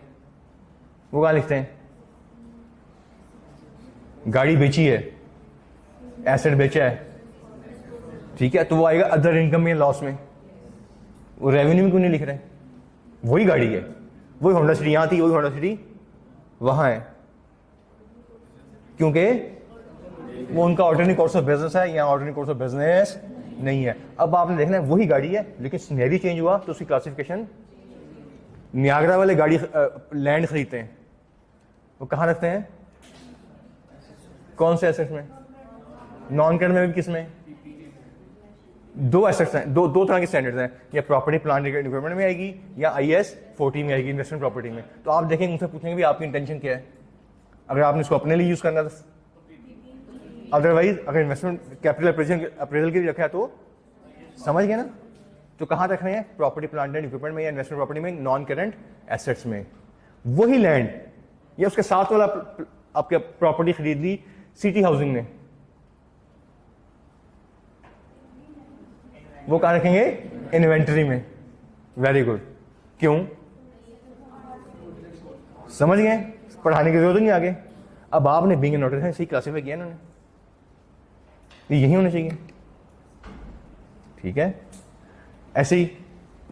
वो कहां लिखते हैं? गाड़ी बेची है, एसेट बेचा है, ठीक है, तो वो आएगा अदर इनकम में, लॉस में। वो रेवेन्यू में क्यों नहीं लिख रहे? वही गाड़ी है, वही होंडा सिटी यहां थी, वही होंडा सिटी वहां है, क्योंकि वो उनका ऑर्डिनरी कोर्स ऑफ बिजनेस है, या ऑर्डिनरी कोर्स ऑफ बिजनेस नहीं है। अब आपने देखना है वही गाड़ी है, लेकिन सिनेरियो चेंज हुआ तो उसकी क्लासिफिकेशन। नियाग्रा वाले गाड़ी लैंड खरीदते हैं, वो कहां रखते हैं? कौन से एसेट्स में? नॉन करेंट में भी, किस में? दो एसेट्स हैं, दो तरह के स्टैंडर्ड्स हैं, या प्रॉपर्टी प्लांट इक्विपमेंट में आएगी, या IAS 40 में आएगी, इन्वेस्टमेंट प्रॉपर्टी में। तो आप देखेंगे, उनसे पूछेंगे भी आपकी इंटेंशन क्या है, अगर आपने इसको अपने लिए यूज करना है तो। अदरवाइज अगर इन्वेस्टमेंट कैपिटल अप्रेजल के लिए रखा है तो समझ गए ना। तो कहां रख रहे हैं? प्रॉपर्टी प्लांट एंड इक्विपमेंट में, या इन्वेस्टमेंट प्रॉपर्टी में, नॉन करेंट एसेट्स में। वही लैंड या उसके साथ वाला आपके प्रॉपर्टी खरीद ली सिटी हाउसिंग ने, वो कहां रखेंगे? इन्वेंटरी में। Very good. क्यों? समझ गए? पढ़ाने की जरूरत नहीं आगे। अब आपने बिंग नोटिस है सही क्लासिफाई किया इन्होंने, यही होना चाहिए। ठीक है, ऐसे ही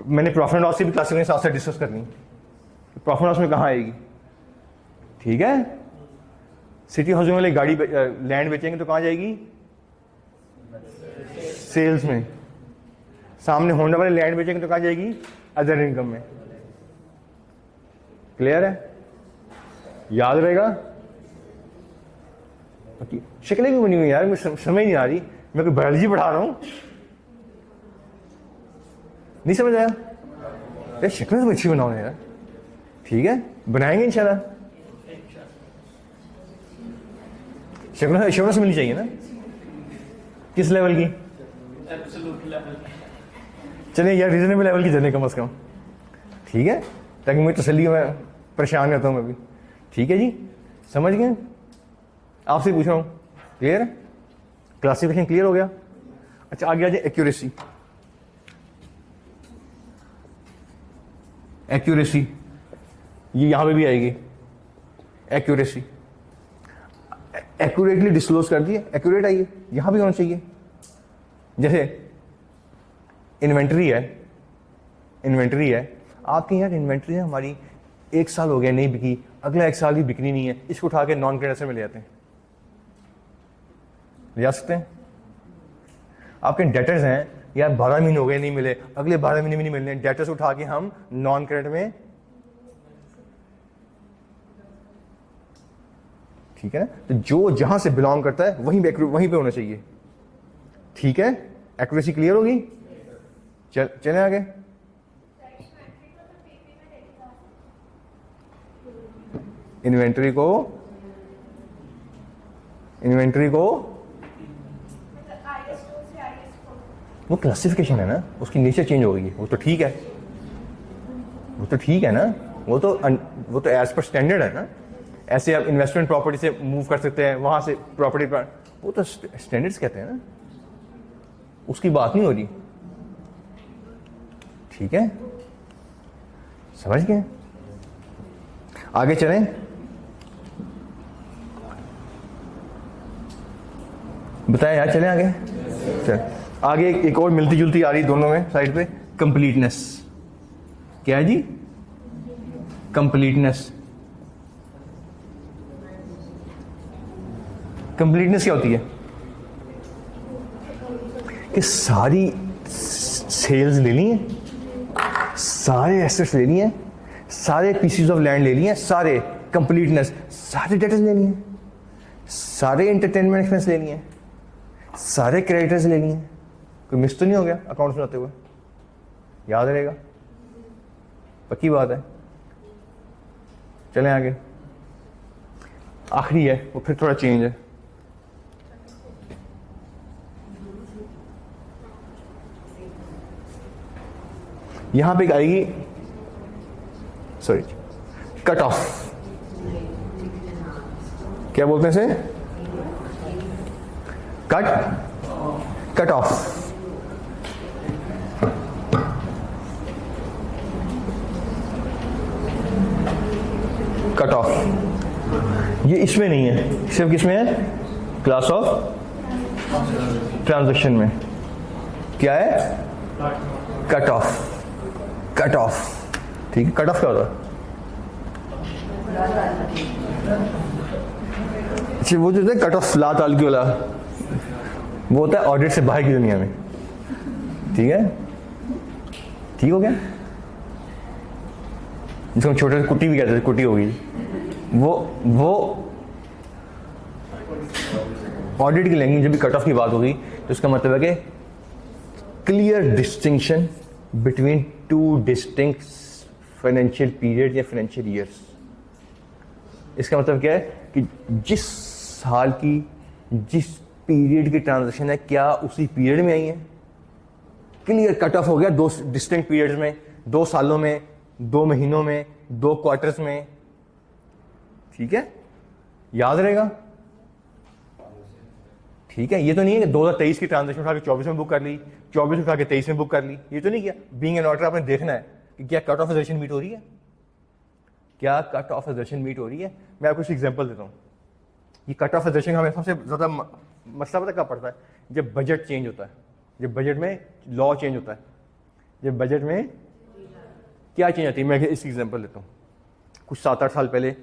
मैंने प्रॉफिट एंड लॉस की भी क्लासिफिकेशन साथ साथ डिस्कस करनी। प्रॉफिट लॉस में कहां आएगी? ठीक है, सिटी हाउसिंग वाले गाड़ी लैंड बेचेंगे तो कहां जाएगी? सेल्स में। सामने होंडा वाले लैंड बेचेंगे तो कहां जाएगी? अदर इनकम में। क्लियर है? याद रहेगा? शक्लें क्यों बनी हुई यार, मुझे समझ नहीं आ रही, मैं कोई बायोलॉजी पढ़ा रहा हूं? नहीं समझ आया? यार शक्लें तो अच्छी बनाओ यार। ठीक है, बनाएंगे इंशाल्लाह। एश्योरेंस मिलनी चाहिए ना, किस लेवल की? Absolute level. चलिए यार रीजनेबल लेवल की देने कम से कम, ठीक है, ताकि मुझे तसल्ली हो, मैं परेशान रहता हूँ मैं भी। ठीक है जी, समझ गए? आपसे पूछ रहा हूँ, क्लियर है? क्लासिफिकेशन क्लियर हो गया? अच्छा आगे आ जाए एक्यूरेसी। एक्यूरेसी ये यहां पे भी आएगी, एक्यूरेसी एक्यूरेटली डिस्क्लोज कर दिए, एक्यूरेट आइए, यहां भी होना चाहिए। जैसे इन्वेंट्री है आपकी, यार इन्वेंट्री है हमारी 1 साल हो गया नहीं बिकी, अगला 1 साल भी बिकनी नहीं है, इसको उठा के नॉन क्रेडिट में ले जाते हैं, ले जा सकते हैं। आपके डेटर्स हैं यार 12 महीने हो गए नहीं मिले, अगले 12 महीने भी नहीं मिलने, डेटर्स उठा के हम नॉन क्रेडिट में, ठीक है ना? तो जो जहां से बिलोंग करता है वहीं पे होना चाहिए, ठीक है? एक्यूरेसी क्लियर होगी? चलें आगे। इन्वेंट्री को वो क्लासिफिकेशन है ना, उसकी नेचर चेंज हो गई है, वो तो ठीक है, ना, वो तो एज पर स्टैंडर्ड है ना। ऐसे आप इन्वेस्टमेंट प्रॉपर्टी से मूव कर सकते हैं, वहां से प्रॉपर्टी पर, वो तो स्टैंडर्ड्स कहते हैं ना, उसकी बात नहीं हो रही, ठीक है? समझ गए? आगे चलें। बताएं यार, चलें आगे। चल आगे एक और मिलती जुलती आ रही दोनों में साइड पे, कंप्लीटनेस। क्या है जी? कंप्लीटनेस क्या होती है? कि सारी सेल्स लेनी है, सारे एसेट्स लेनी है, सारे पीसीज ऑफ लैंड ले लिए, सारे कंप्लीटनेस, सारे डेटर्स लेनी है, सारे एंटरटेनमेंट एक्सपेंस लेनी है, सारे क्रेडिटर्स लेनी है। कोई मिस तो नहीं हो गया अकाउंट बनाते हुए? याद रहेगा, पक्की बात है। चलें आगे, आखिरी है वो, फिर थोड़ा चेंज है। यहां पे आएगी, सॉरी, कट ऑफ। क्या बोलते हैं इसे? Cut off. कट ऑफ ये इसमें नहीं है, सिर्फ किसमें है? क्लास ऑफ ट्रांजैक्शन में। क्या है? Cut off. ठीक है, कट ऑफ क्या होता है? अच्छा, वो जो है कट ऑफ ला तालकी वाला, वो होता है ऑडिट से बाहर की दुनिया में, ठीक है? ठीक हो गया? जिसको हम छोटे से कुट्टी भी कहते थे, कुट्टी हो गई, वो ऑडिट की लैंग्वेज। जब भी कट ऑफ की बात होगी तो इसका मतलब है कि clear distinction between 2 distinct financial period या फाइनेंशियल ईयर्स। इसका मतलब क्या है कि जिस साल की जिस पीरियड की ट्रांजैक्शन है, क्या उसी पीरियड में आई है? क्लियर कट ऑफ हो गया 2 डिस्टिंक्ट पीरियड्स में, 2 सालों में, 2 महीनों में, 2 क्वार्टर्स में, ठीक है? याद रहेगा, ठीक है? ये तो नहीं है कि 2023 की ट्रांजैक्शन उठा के 24 में बुक कर ली, 24 उठा के 23 में बुक कर ली, ये तो नहीं किया। बीइंग एन ऑडिटर आपने देखना है कि क्या कट ऑफ एजम्पशन मीट हो रही है, क्या कट ऑफ एजम्पशन मीट हो रही है। मैं आपको कुछ एग्जांपल देता हूँ। ये कट ऑफ एजम्पशन हमें सबसे ज़्यादा मसला पता कब पड़ता है? जब बजट चेंज होता है, जब बजट में लॉ चेंज होता है, जब बजट में क्या चेंज आती है। मैं इसकी एग्जांपल देता हूँ। कुछ 7-8 साल पहले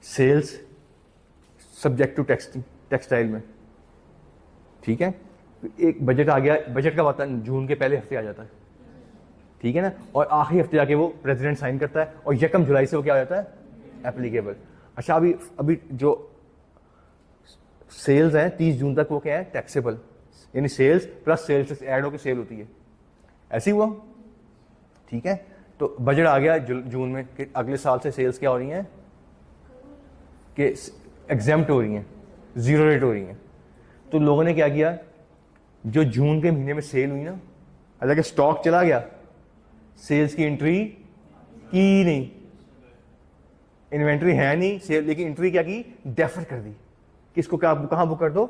सेल्स सब्जेक्ट टू टेक्सटाइल में, ठीक है, एक बजट आ गया। बजट का आता है जून के पहले हफ्ते आ जाता है, ठीक है ना, और आखिरी हफ्ते जाके वो प्रेसिडेंट साइन करता है और 1 जुलाई से वो क्या हो जाता है? एप्लीकेबल। अच्छा, अभी जो सेल्स हैं 30 जून तक वो क्या है? टैक्सेबल, यानी सेल्स प्लस सेल्स ऐड होकर सेल होती है। ऐसे हुआ, ठीक है? तो बजट आ गया जून में कि अगले साल से सेल्स क्या हो रही हैं? कि एग्जेम्प्ट हो रही हैं। जीरो रेट हो रही हैं। तो लोगों ने क्या किया, जो जून के महीने में सेल हुई ना, हालांकि स्टॉक चला गया, सेल्स की एंट्री की नहीं, इन्वेंट्री है नहीं सेल, लेकिन एंट्री क्या की, डेफर कर दी। किसको क्या, कहां बुक कर दो,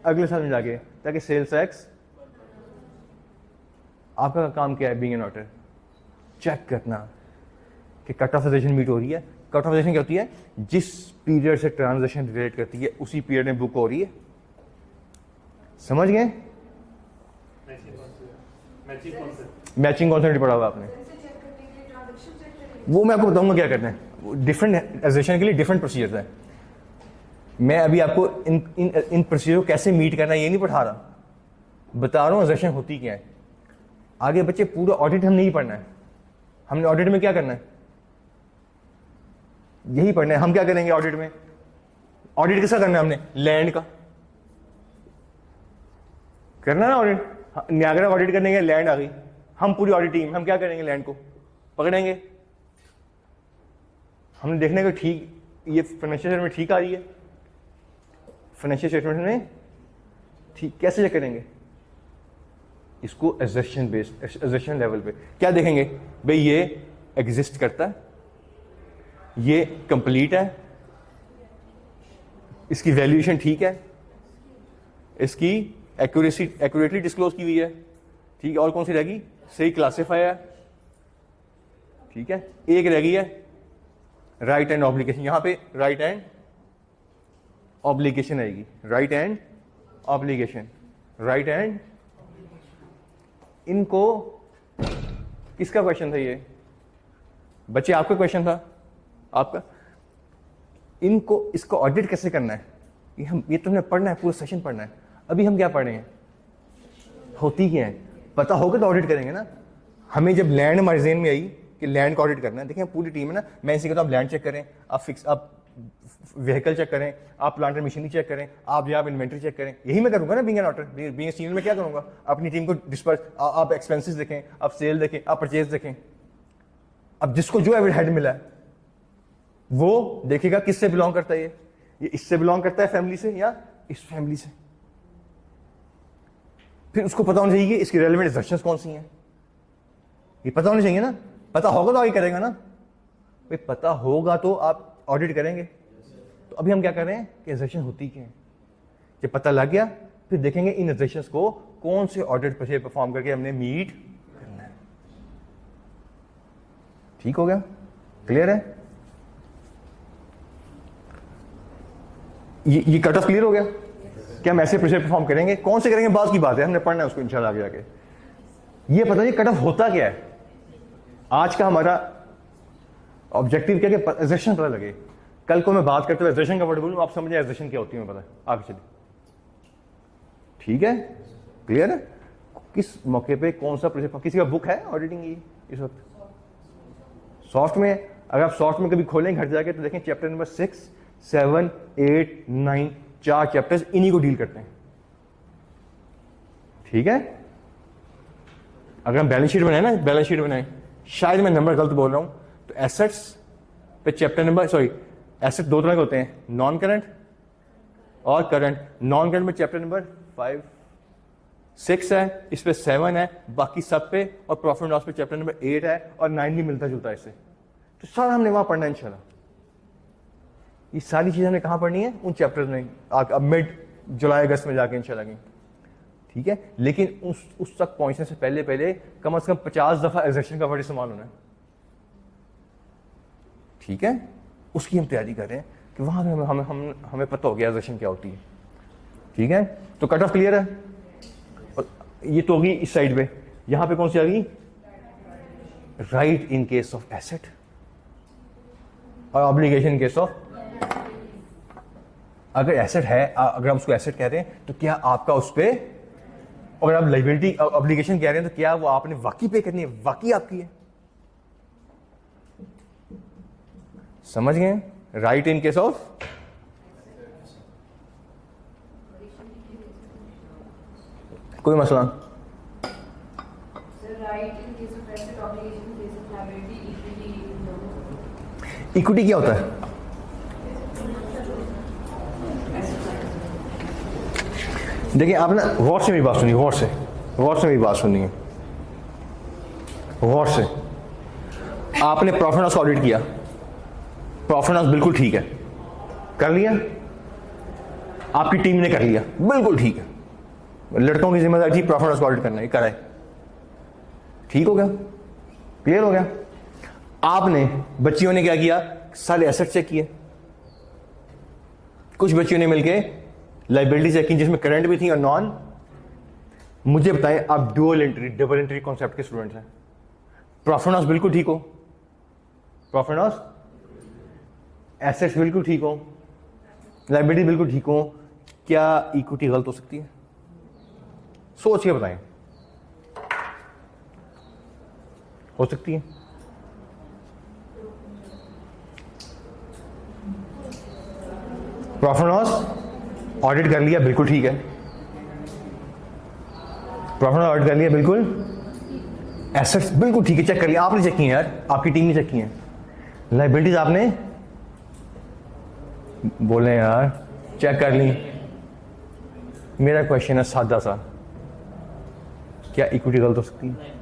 अगले साल में जाके, ताकि सेल्स टैक्स। आपका काम क्या है बीइंग एन ऑडिटर, चेक करना कि कट ऑफ पोजीशन मीट हो रही है। कट ऑफ पोजीशन क्या होती है, जिस पीरियड से ट्रांजैक्शन रिलेट करती है उसी पीरियड में बुक हो रही है। समझ गए? मैचिंग कॉन्सेप्ट पढ़ा हुआ आपने, वो मैं आपको बताऊंगा क्या करना है। डिफरेंट एग्जेशन के लिए डिफरेंट प्रोसीजर है। मैं अभी आपको इन प्रोसीजर को कैसे मीट करना है ये नहीं पढ़ा रहा, बता रहा हूँ एग्जेशन होती क्या है। आगे बच्चे पूरा ऑडिट हम नहीं पढ़ना है, हमने ऑडिट में क्या करना है, यही पढ़ना है। हम क्या करेंगे ऑडिट में, ऑडिट किसका करना है हमने, लैंड का करना है ना ऑडिट। न्यागरा ऑडिट करने के लैंड आ गई, हम पूरी ऑडिट टीम हम क्या करेंगे, लैंड को पकड़ेंगे। हमने देखने को ठीक, ये फाइनेंशियल स्टेटमेंट ठीक आ रही है, फाइनेंशियल स्टेटमेंट में ठीक कैसे चेक करेंगे इसको, एग्जेशन बेस्ड, एग्जेशन लेवल पे क्या देखेंगे, भाई ये एग्जिस्ट करता है, ये कंप्लीट है, इसकी वैल्यूएशन ठीक है, इसकी एक्यूरेसी एक्यूरेटली डिस्क्लोज की हुई है, ठीक है, और कौन सी रहेगी, सही क्लासीफाई है, ठीक है। एक रह गई है राइट हैंड ऑब्लिगेशन, यहां पे राइट हैंड ऑब्लिगेशन आएगी, right hand obligation, right hand. इनको किसका क्वेश्चन था ये बच्चे, आपका क्वेश्चन था आपका। इनको इसको ऑडिट कैसे करना है, ये तुमने पढ़ना है, पूरा सेशन पढ़ना है। अभी हम क्या पढ़ रहे हैं, होती क्या है, पता होगा तो ऑडिट करेंगे ना। हमें जब लैंड हमारे ज़हन में आई कि लैंड को ऑडिट करना है, देखें पूरी टीम है ना, मैं इसी कहता हूँ आप लैंड चेक करें, आप व्हीकल चेक करें, आप प्लांट एंड मशीनरी चेक करें, आप जहाँ इन्वेंट्री चेक करें। यही मैं करूंगा ना being an auditor, being senior में क्या करूंगा, अपनी टीम को डिस्पर्स, आप एक्सपेंसेस देखें, आप सेल देखें, आप परचेज देखें। अब जिसको जो हेड मिला है वो देखेगा किससे बिलोंग करता है, ये इससे बिलोंग करता है फैमिली से या इस फैमिली से। फिर उसको पता होना चाहिए इसकी रेलेवेंट एग्जेशंस कौन सी हैं, ये पता होना चाहिए ना। पता होगा तो आगे करेगा ना, भाई पता होगा तो आप ऑडिट करेंगे। तो अभी हम क्या कर रहे हैं कि एग्जेशन होती क्या है, जब पता लग गया फिर देखेंगे इन एग्जेशंस को कौन से ऑडिट पर परफॉर्म करके हमने मीट करना है। ठीक हो गया, क्लियर है? ये कट ऑफ क्लियर हो गया? क्या हम ऐसे प्रेशर परफॉर्म करेंगे, कौन से करेंगे बात की बात है, हमने पढ़ना है उसको इंशाल्लाह आगे जाके। ये पता नहीं कट ऑफ होता क्या है। आज का हमारा ऑब्जेक्टिव क्या है कि एग्जेशन पता लगे। कल को मैं बात करते हुए एग्जेशन का वर्ड बोलूं, आप समझे एग्जेशन क्या होती है, मैं पता आगे चलिए। ठीक है, क्लियर है? किस मौके पे कौन सा प्रेशर, किसी का बुक है ऑडिटिंग की इस वक्त सॉफ्ट में? अगर आप सॉफ्ट में कभी खोलें घर जाके तो देखें चैप्टर नंबर 6, 7, 8, 9 4 चैप्टर्स इन्हीं को डील करते हैं। ठीक है, अगर हम बैलेंस शीट बनाए ना, बैलेंस शीट बनाए, शायद मैं नंबर गलत बोल रहा हूं, तो एसेट्स पे चैप्टर नंबर, सॉरी एसेट दो तरह के होते हैं, नॉन करंट और करंट। नॉन करंट में चैप्टर नंबर 5, 6 है, इस पे 7 है, बाकी सब पे, और प्रॉफिट एंड लॉस पे चैप्टर नंबर 8 है, और 9 भी मिलता जुलता है इससे। तो सारा हमने वहां पढ़ना है इंशाल्लाह। ये सारी चीजें हमने कहां पढ़नी है, उन चैप्टर्स में, अब मिड जुलाई अगस्त में जाके इंशाल्लाह की। ठीक है, लेकिन उस तक पहुंचने से पहले पहले कम से कम 50 दफा एग्जेशन का वर्ड इस्तेमाल होना है। ठीक है, उसकी हम तैयारी कर रहे हैं कि वहां पे हमें पता हो गया एग्जेशन क्या होती है। ठीक है, तो कट ऑफ क्लियर है। और ये तो होगी इस साइड पे, यहां पे कौन सी आ गई, right in case of asset और ऑब्लिगेशन इन केस ऑफ। अगर एसेट है, अगर हम उसको एसेट कहते हैं तो क्या आपका उस पे, अगर आप लाइबिलिटी ऑब्लिगेशन कह रहे हैं तो क्या वो आपने वाकई पे करनी है, वाकई आपकी है। समझ गए? राइट इन केस ऑफ, कोई मसला? इक्विटी क्या होता है? देखिए आप ना गौर से मेरी बात सुनिए, गौर से मेरी बात सुनिए, गौर से। आपने प्रॉफिट लॉस ऑडिट किया, प्रॉफिट लॉस बिल्कुल ठीक है, कर लिया, आपकी टीम ने कर लिया, बिल्कुल ठीक है, लड़कों की जिम्मेदारी थी प्रॉफिट लॉस ऑडिट करना, ये कराए, ठीक हो गया, क्लियर हो गया। आपने बच्चियों ने क्या किया, सारे एसेट चेक किए, कुछ बच्चियों ने मिलके लाइबिलिटी चेक की जिसमें करंट भी थी और नॉन। मुझे बताएं, आप dual entry double entry concept के स्टूडेंट्स हैं, प्रॉफिट लॉस बिल्कुल ठीक हो, प्रॉफिट लॉस, एसेट्स बिल्कुल ठीक हो, लाइबिलिटी बिल्कुल ठीक हो, क्या इक्विटी गलत हो सकती है? सोच के बताएं, हो सकती है? प्रॉफिट लॉस ऑडिट कर लिया, बिल्कुल ठीक है, प्रॉफिट लॉस ऑडिट कर लिया बिल्कुल, एसेट्स बिल्कुल ठीक है, चेक कर लिया, आपने चेक किए यार, आपकी टीम ने चेक किए, लाइबिलिटीज आपने बोले यार चेक कर ली। मेरा क्वेश्चन है सादा सा, क्या इक्विटी गलत हो सकती है?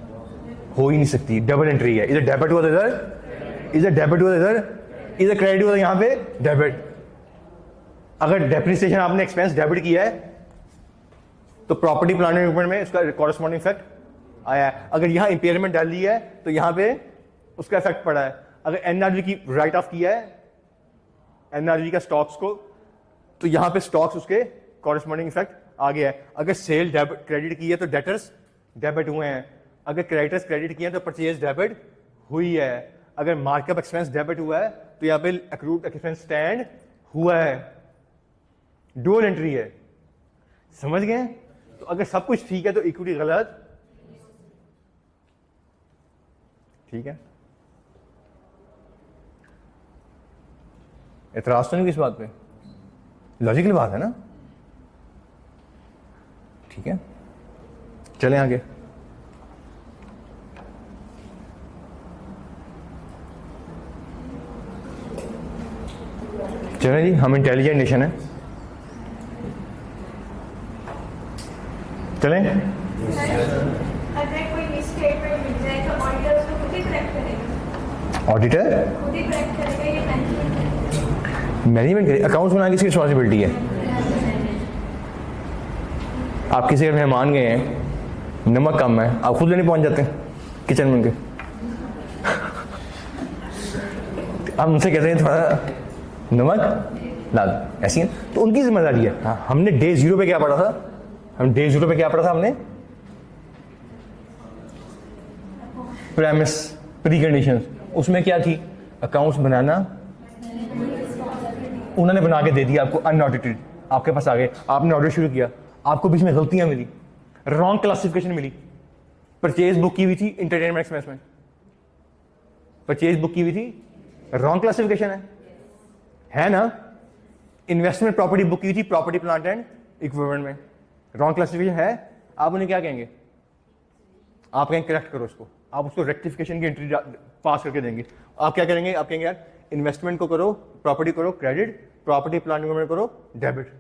हो ही नहीं सकती, डबल एंट्री है, इधर डेबिट हुआ इधर, इधर डेबिट हुआ इधर, इधर क्रेडिट हुआ यहां पे डेबिट। अगर डेप्रिसिएशन आपने एक्सपेंस डेबिट किया है तो प्रॉपर्टी प्लांट एंड इक्विपमेंट में उसका कॉरस्पॉन्डिंग इफेक्ट आया है। अगर यहां इंपेयरमेंट डाल ली है तो यहां पे उसका इफेक्ट पड़ा है। अगर एनआरजी की राइट ऑफ किया है, एनआरजी का स्टॉक्स को, तो यहां पे स्टॉक्स उसके कॉरस्पॉन्डिंग इफेक्ट आ गया है। अगर सेल डेबिट क्रेडिट की है तो डेटर्स डेबिट हुए हैं, अगर क्रेडिटर्स क्रेडिट किए हैं तो परचेज डेबिट हुई है, अगर मार्कअप एक्सपेंस डेबिट हुआ है तो यहां पे एक्रूड एक्सपेंस स्टैंड हुआ है, डुअल एंट्री है, समझ गए? तो अगर सब कुछ ठीक है तो इक्विटी गलत, ठीक है? एतराज तो नहीं किस बात पे? लॉजिकल बात है ना, ठीक है? चलें आगे। चलें जी, हम इंटेलिजेंट नेशन है, चलें। अगर कोई मिसस्टेटमेंट मिल जाए तो ऑडिटर उसको खुद ही करेक्ट करेगा, ऑडिटर खुद ही करेक्ट करेगा, ये मैनेजमेंट करे, अकाउंट्स बनाने की रिस्पॉन्सिबिलिटी है। आप किसी के मेहमान गए हैं, नमक कम है, आप खुद लेने पहुंच जाते हैं किचन में उनके, आप उनसे कहते हैं थोड़ा नमक ला दो, ऐसी है तो उनकी जिम्मेदारी है। हाँ, हमने डे 0 पे क्या पढ़ा था? हम डे 0 पे क्या पढ़ा था हमने? प्रेमिस, प्री कंडीशंस, उसमें क्या थी? अकाउंट्स बनाना, उन्होंने बना के दे दिया आपको अनऑडिटेड, आपके पास आ गए, आपने ऑडिट शुरू किया, आपको बीच में गलतियां मिली, रॉन्ग क्लासिफिकेशन मिली, परचेज बुक की हुई थी एंटरटेनमेंट एक्सपेंस में, परचेज बुक की हुई थी, रॉन्ग क्लासिफिकेशन है ना? इन्वेस्टमेंट प्रॉपर्टी बुक की हुई थी प्रॉपर्टी प्लांट एंड इक्विपमेंट में, रॉन्ग क्लासिफिकेशन है, आप उन्हें क्या कहेंगे? आप कहेंगे करेक्ट करो उसको, आप उसको रेक्टिफिकेशन की एंट्री पास करके देंगे। आप क्या करेंगे? आप कहेंगे यार इन्वेस्टमेंट को करो, प्रॉपर्टी करो क्रेडिट, प्रॉपर्टी प्लांट इक्विपमेंट करो डेबिट,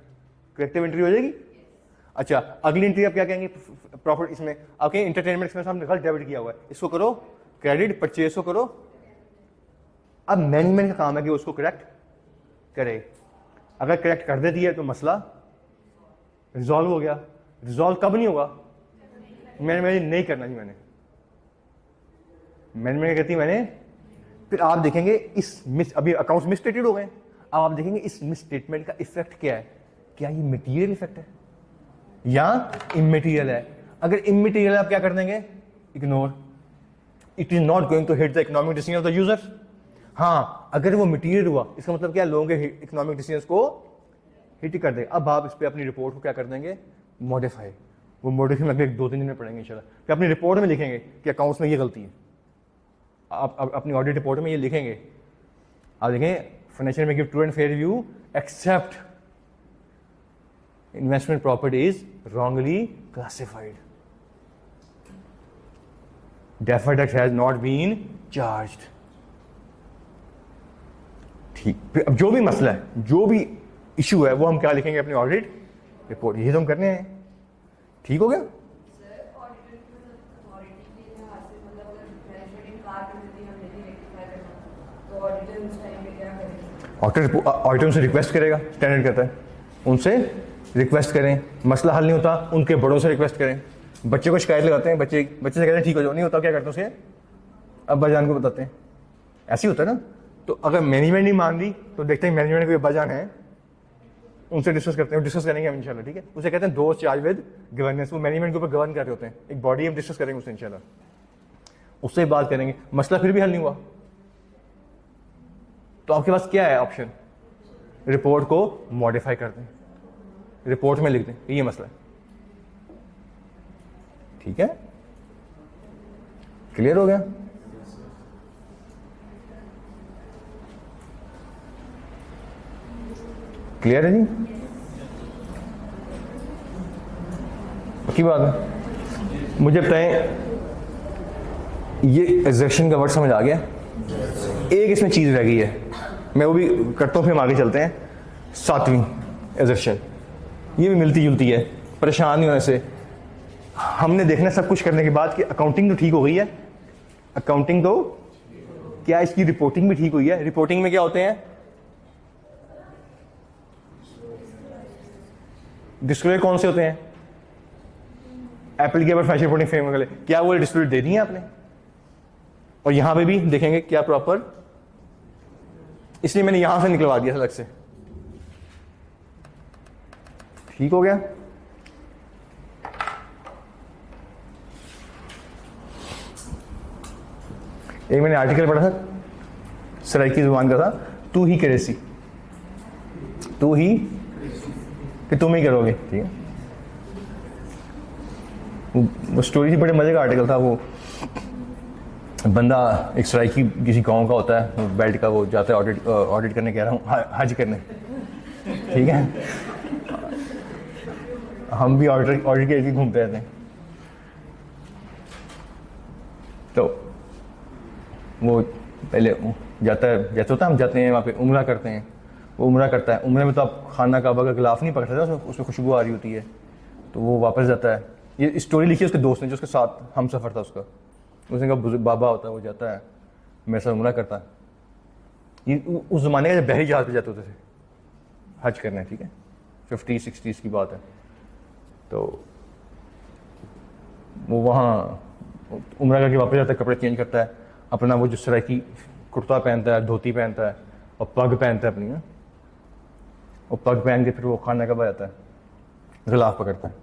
करेक्टिव एंट्री हो जाएगी। अच्छा, अगली एंट्री आप क्या कहेंगे? प्रॉफिट, इसमें आप कहेंगे एंटरटेनमेंट एक्सपेंस हमने गलत डेबिट किया हुआ है, इसको करो क्रेडिट, परचेज को करो। अब मैनेजमेंट का काम है कि उसको करेक्ट करे, अगर करेक्ट कर देती है तो मसला रिजॉल्व हो गया। रिजॉल्व कब नहीं होगा? मैंने नहीं करना जी, मैंने कहती मैंने, फिर आप देखेंगे इस मिस, अभी अकाउंट्स मिसस्टेटेड हो गए, अब आप देखेंगे इस मिसस्टेटमेंट का इफेक्ट क्या है, क्या ये मटेरियल इफेक्ट है या इमटेरियल है? अगर इमटेरियल आप क्या कर देंगे? Ignore, it is not going to hit the economic decision of the user. हाँ, अगर वो मटेरियल हुआ इसका मतलब क्या, लोगों के इकोनॉमिक डिसीजंस को हिट कर देगा। अब आप इस पे अपनी रिपोर्ट को क्या कर देंगे? मॉडिफाई, वो मॉडिफाई अगले 2-3 दिन में पढ़ेंगे इंशाल्लाह। फिर अपनी रिपोर्ट में लिखेंगे कि अकाउंट्स में ये गलती है, आप अपनी ऑडिट रिपोर्ट में ये लिखेंगे। आप देखें फाइनेंशियल में give true and fair review except investment property is wrongly classified, deferred tax has not been charged। ठीक, फिर अब जो भी मसला है, जो भी इशू है, वो हम क्या लिखेंगे अपनी ऑडिट रिपोर्ट। ये तो हम करने हैं। ठीक हो गया। सर ऑडिटर की अथॉरिटी के लिहाज से मतलब अगर मैनेजमेंट इनकार कर देती है हमने नहीं रेक्टिफाई करना तो ऑडिटर उस टाइम पे क्या करेंगे? ऑडिटर उनसे रिक्वेस्ट करेगा, स्टैंडर्ड कहता है उनसे रिक्वेस्ट करें, मसला हल नहीं होता उनके बड़ों से रिक्वेस्ट करें। बच्चे को शिकायत लगाते हैं, बच्चे से कहते हैं ठीक हो जाओ, नहीं होता क्या करते हैं उसके अब्बा जान को बताते हैं, ऐसे ही होता है ना। तो अगर मैनेजमेंट नहीं मान रही तो देखते हैं मैनेजमेंट के अब्बा जान है, उनसे डिस्कस करते हैं, डिस्कस करेंगे हम इंशाल्लाह, ठीक है। उसे कहते हैं दोस्त चार्ज विद गवर्नेंस, वो मैनेजमेंट के ऊपर गवर्न कर रहे होते हैं, एक बॉडी हम डिस्कस करेंगे उससे इंशाल्लाह, उससे बात करेंगे, मसला फिर भी हल नहीं हुआ तो आपके पास क्या है ऑप्शन, रिपोर्ट को मॉडिफाई कर दें, रिपोर्ट में लिख दें ये मसला है, ठीक है। क्लियर हो गया। क्लियर है जी, पक्की बात है। मुझे बताएं ये एग्जैक्शन का वर्ड समझ आ गया? एक इसमें चीज रह गई है, मैं वो भी करता हूँ, फिर हम आगे चलते हैं। 7वीं एग्जैक्शन, ये भी मिलती जुलती है, परेशान नहीं होने से। हमने देखना सब कुछ करने के बाद कि अकाउंटिंग तो ठीक हो गई है, अकाउंटिंग तो क्या इसकी रिपोर्टिंग भी ठीक हुई है। रिपोर्टिंग में क्या होते हैं, डिस्क्लोजर कौन से होते हैं, एप्लीकेबल फाइनेंशियल रिपोर्टिंग फ्रेमवर्क वाले, क्या वो डिस्क्लोजर दे दी है आपने? और यहां पे भी देखेंगे क्या प्रॉपर, इसलिए मैंने यहां से निकलवा दिया अलग से, ठीक हो गया। एक मैंने आर्टिकल पढ़ा था, सराइकी जुबान का था, तू ही करेसी, तू ही कि तुम ही करोगे, ठीक है। वो स्टोरी थी, बड़े मजे का आर्टिकल था। वो बंदा एक सराइकी किसी गांव का होता है, वो बेल्ट का, वो जाता है ऑडिट करने, कह रहा हूँ हज करने, ठीक है। हम भी ऑडिट के घूमते रहते हैं। तो वो पहले जाता है, जैसे होता है हम जाते हैं वहाँ पे उम्रा करते हैं, वो उम्रा करता है, उम्रे में तो आप खाना काबा का गिलाफ नहीं पकड़ सकते, उसमें खुशबू आ रही होती है, तो वो वापस जाता है। ये स्टोरी लिखी है उसके दोस्त ने जो उसके साथ हम सफ़र था उसका, उसने कहा बुजुर्ग बाबा होता है, वो जाता है मेरे साथ उम्रा करता है। ये उस ज़माने का जब बहरी जहाज़ पे जाते होते थे हज करने, ठीक है, 50-60s की बात है। तो वो वहाँ उम्रा करके वापस जाता है, कपड़े चेंज करता है, अपना वो जो सराइकी कुर्ता पहनता है, धोती पहनता है और पग पहनता है अपनी, और पग पहन के फिर वो खाना कब जाता है, गिलाफ पकड़ता है।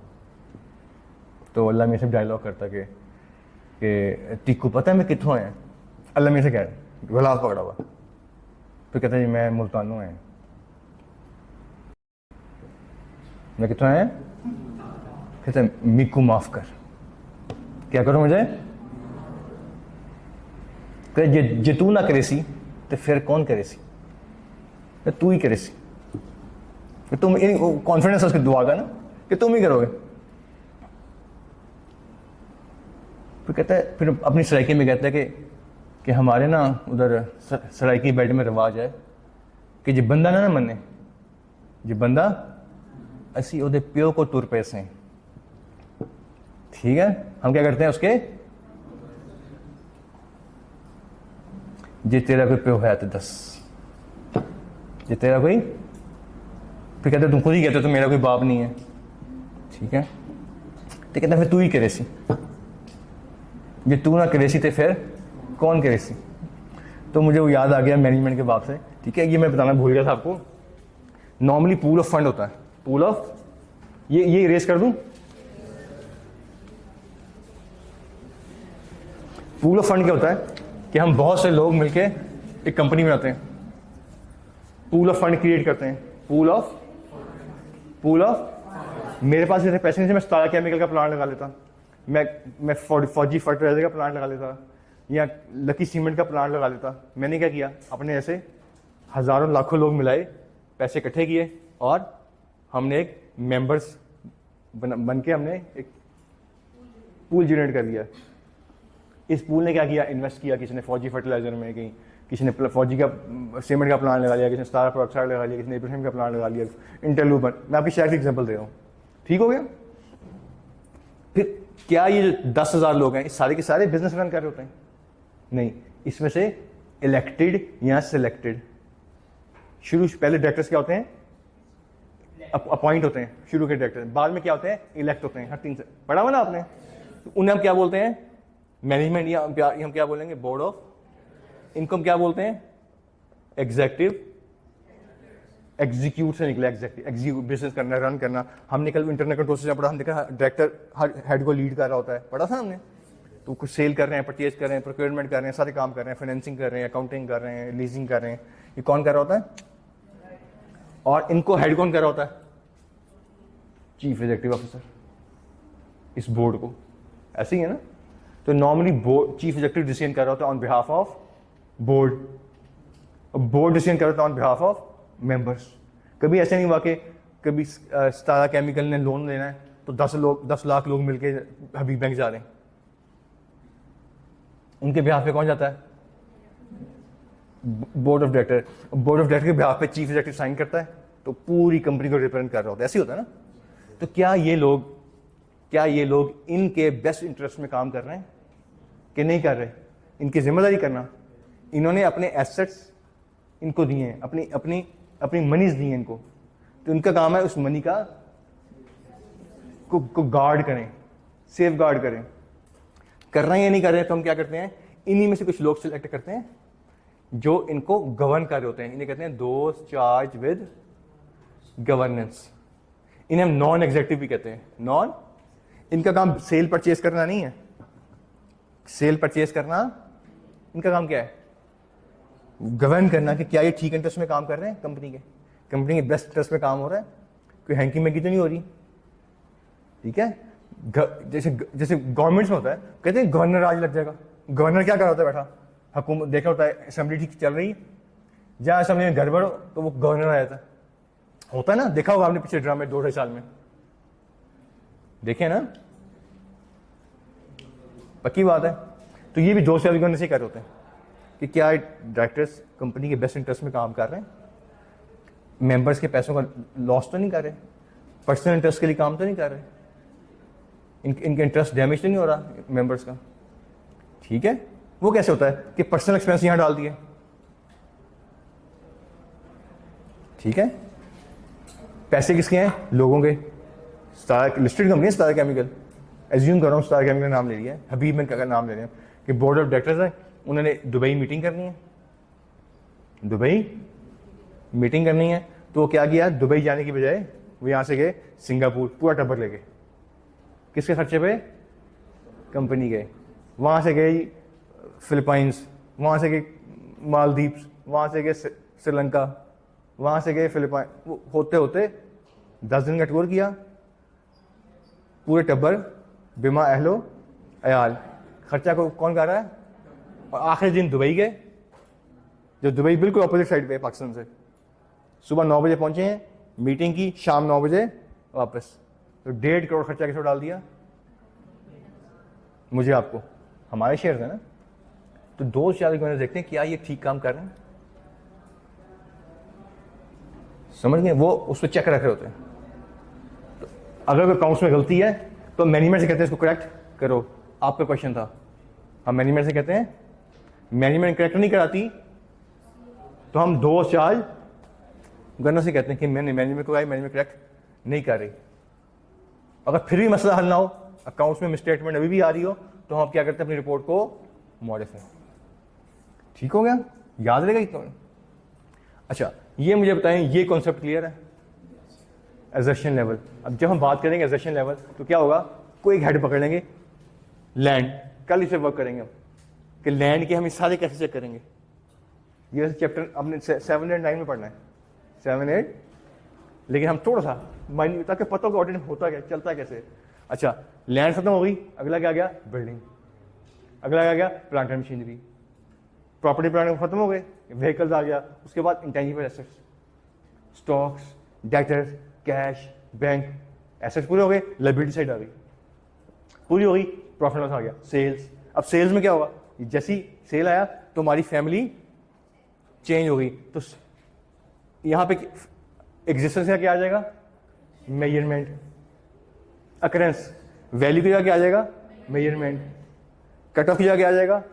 तो अल्लाह में से डायलॉग करता है कि टीकू पता है मैं कितों आया, अल्लाह में से कह रहा गिलाफ पकड़ा हुआ, फिर कहता है जी मैं मुल्तानों आया, मैं कितों आया, कहता है मीकू माफ कर, क्या करो मुझे, जे तू ना करे सी तो फिर कौन करे सी, तू ही करे सी, तुम कॉन्फिडेंस है उसकी दुआ का ना कि तुम ही करोगे। फिर कहता है, फिर अपनी सराइकी में कहता है कि हमारे ना उधर सराइकी बेल्ट में रिवाज है कि जो बंदा ना मने, जो बंदा असी उहदे प्यो को तुर पैसे, ठीक है, हम क्या करते हैं उसके, जे तेरा कोई प्यो है तो दस, जे तेरा कोई, फिर कहते तुम खुद ही कहते तो मेरा कोई बाप नहीं है, ठीक है, तो कहते फिर तू ही करे सी, जे तू ना करे सी तो फिर कौन करे सी। तो मुझे वो याद आ गया मैनेजमेंट के बाप से, ठीक है, ये मैं बताना भूल गया था आपको। नॉर्मली पूल ऑफ फंड होता है, पूल ऑफ, ये इरेज कर दूं, पूल ऑफ फंड क्या होता है कि हम बहुत से लोग मिलके एक कंपनी बनाते हैं, पूल ऑफ फंड क्रिएट करते हैं, पूल ऑफ मेरे पास इतने पैसे नहीं थे, मैं सतारा केमिकल का प्लांट लगा लेता, मैं फौजी फर्टिलाइजर का प्लांट लगा लेता, या लकी सीमेंट का प्लांट लगा लेता। मैंने क्या किया, अपने ऐसे हज़ारों लाखों लोग मिलाए, पैसे इकट्ठे किए और हमने एक मेंबर्स बन के हमने एक पूल जनरेट कर दिया। इस पूल ने क्या किया, इन्वेस्ट किया, किसी ने फौजी फर्टिलाइजर में, कहीं किसी ने फौजी का सीमेंट का प्लांट लगा लिया, किसी ने स्टार प्रोक्साइड लगा लिया, किसी ने इब्राहिम का प्लांट लगा लिया, इंटरलूबन, मैं आपकी शायद एग्जांपल दे रहा हूँ, ठीक हो गया। फिर क्या ये जो 10,000 लोग हैं, ये सारे के सारे बिजनेस रन कर रहे होते हैं? नहीं, इसमें से इलेक्टेड या सिलेक्टेड, पहले डायरेक्टर्स क्या होते हैं? अपॉइंट होते हैं शुरू के डायरेक्टर, बाद में क्या होते हैं? इलेक्ट होते हैं। हर 3 से पढ़ा हुआ ना आपने? तो उन्हें हम क्या बोलते हैं? मैनेजमेंट, या हम क्या बोलेंगे? Board of. इनको हम क्या बोलते हैं? एग्जीक्यूटिव। एग्जीक्यूट से निकला एग्जीक्यूट, बिजनेस करना, रन करना। हमने कल इंटरनल कंट्रोल सिस्टम पढ़ा, हम देखा डायरेक्टर हर हेड को लीड कर रहा होता है, पढ़ा था हमने। तो कुछ सेल कर रहे हैं, परचेज कर रहे हैं, प्रोक्योरमेंट कर रहे हैं, सारे काम कर रहे हैं, फाइनेंसिंग कर रहे हैं, अकाउंटिंग कर रहे हैं, लीजिंग कर रहे हैं। ये कौन कर रहा होता है? और इनको हेड कौन कर रहा होता है? चीफ एग्जीक्यूटिव ऑफिसर, इस बोर्ड को। ऐसे ही है ना? तो normally board chief executive decision कर रहा होता है on behalf of board, board decision कर रहा होता है ऑन बिहाफ ऑफ मेंबर्स। कभी ऐसा नहीं हुआ कि कभी स्टारा केमिकल ने लोन लेना है तो 10 लाख लोग मिलकर हबीब बैंक जा रहे हैं, उनके बिहाफ पे कौन जाता है? Board of director. Board of director के बिहाफ पे चीफ एग्जीक्यूटिव साइन करता है, तो पूरी कंपनी को रिप्रेजेंट कर रहा होता है। ऐसे ही होता है ना? तो क्या ये लोग इनके बेस्ट इंटरेस्ट में काम कर रहे हैं कि नहीं कर रहे? इनकी जिम्मेदारी करना। इन्होंने अपने एसेट्स इनको दिए हैं, अपनी मनीज दी हैं इनको, तो इनका काम है उस मनी का को गार्ड करें, सेफ गार्ड करें। कर रहे हैं या नहीं कर रहे हैं? तो हम क्या करते हैं? इन्हीं में से कुछ लोग सिलेक्ट करते हैं जो इनको गवर्न कर रहे होते हैं। इन्हें कहते हैं दोस्त चार्ज विद गवर्नेंस। इन्हें हम नॉन एग्जीक्यूटिव भी कहते हैं। इनका काम सेल परचेज करना नहीं है। सेल परचेज करना इनका काम क्या है? गवर्न करना कि क्या ये ठीक इंटरेस्ट में काम कर रहे हैं, कंपनी के बेस्ट इंटरेस्ट में काम हो रहा है, कोई हैंकी मैंकी तो नहीं हो रही। ठीक है? जैसे गवर्नमेंट्स में होता है, कहते हैं गवर्नर आज लग जाएगा। गवर्नर क्या कर रहा होता है? बैठा हुकूमत देख रहा होता है, असेंबली ठीक चल रही है, जहां असेंबली में गड़बड़ हो तो वो गवर्नर आ जाता है। होता है ना? देखा होगा आपने पिछले ड्रामे 2-2.5 साल में, देखे ना? पक्की बात है। तो ये भी 2 से अधिक से कर होते हैं कि क्या डायरेक्टर्स कंपनी के बेस्ट इंटरेस्ट में काम कर रहे हैं, मेंबर्स के पैसों का लॉस तो नहीं कर रहे, पर्सनल इंटरेस्ट के लिए काम तो नहीं कर रहे, इनके इंटरेस्ट डैमेज तो नहीं हो रहा मेंबर्स का। ठीक है? वो कैसे होता है कि पर्सनल एक्सपेंस यहां डाल दिए। ठीक है? पैसे किसके हैं? लोगों के। लिस्टेड कंपनी है स्टार केमिकल, एज्यूम कर रहा हूं स्टार केमिकल नाम ले लिया है, हबीब बैंक का नाम ले रहे हैं कि बोर्ड ऑफ डायरेक्टर्स है, उन्होंने दुबई मीटिंग करनी है, दुबई मीटिंग करनी है। तो वो क्या किया? दुबई जाने की बजाय वो यहां से गए सिंगापुर, पूरा टब्बर ले गए। किसके खर्चे पे? कंपनी गए। वहां से गए फिलीपाइंस, वहां से गए मालदीव्स, वहां से गए श्रीलंका, वहां से गए फिलीपाइन। होते होते 10 दिन का टूर किया, पूरे टब्बर बिमा अहलो अयाल, खर्चा को कौन कर रहा है? और आखिरी दिन दुबई गए, जो दुबई बिल्कुल अपोजिट साइड पे है पाकिस्तान से। सुबह 9 बजे पहुंचे हैं, मीटिंग की, शाम 9 बजे वापस। तो 1.5 करोड़ खर्चा किसको डाल दिया? मुझे, आपको। हमारे शेयर है ना? तो 2 से ज्यादा देखते हैं क्या ये ठीक काम कर रहे हैं, समझ गए? वो उस पर चेक रखे होते हैं। तो अगर अकाउंट्स में गलती है तो मैनेजमेंट से कहते हैं इसको करेक्ट करो। आपका क्वेश्चन था, हम मैनेजमेंट से कहते हैं मैनेजमेंट करेक्ट नहीं कराती तो हम 2 चार्ज गवर्नर से कहते हैं कि मैंने मैनेजमेंट को मैनेजमेंट करेक्ट नहीं कर रही। अगर फिर भी मसला हल ना हो, अकाउंट्स में मिसस्टेटमेंट अभी भी आ रही हो, तो हम क्या करते हैं? अपनी रिपोर्ट को मॉडिफाई। ठीक हो गया? याद रहेगा इतना? अच्छा, ये मुझे बताएं, ये कॉन्सेप्ट क्लियर है? Assertion level. अब जब हम बात करेंगे एजर्शन लेवल तो क्या होगा? कोई एक हेड पकड़ लेंगे, लैंड, कल इसे वर्क करेंगे हम कि लैंड के हम इस सारे कैसे चेक करेंगे। ये चैप्टर हमने 7 और 9 में पढ़ना है, 7, 8, लेकिन हम थोड़ा सा माइंड, ताकि पता हो कि ऑडिट होता क्या, चलता कैसे। अच्छा, लैंड खत्म हो गई, अगला क्या गया? बिल्डिंग। अगला क्या गया? Plant and machinery. Property plant खत्म हो गए, व्हीकल्स आ गया। उसके बाद intangible assets, stocks, debtors, cash, bank, assets पूरे हो गए। लायबिलिटी साइड आ गई, पूरी हो गई। प्रॉफिट लॉस आ गया। सेल्स, अब सेल्स में क्या होगा? जैसी सेल आया तो हमारी फैमिली चेंज हो गई, तो यहां पे एग्जिस्टेंस का क्या आ जाएगा? मेजरमेंट। अकरेंस, वैल्यू की जगह क्या आ जाएगा, मेजरमेंट। कट ऑफ की जगह क्या आ जाएगा,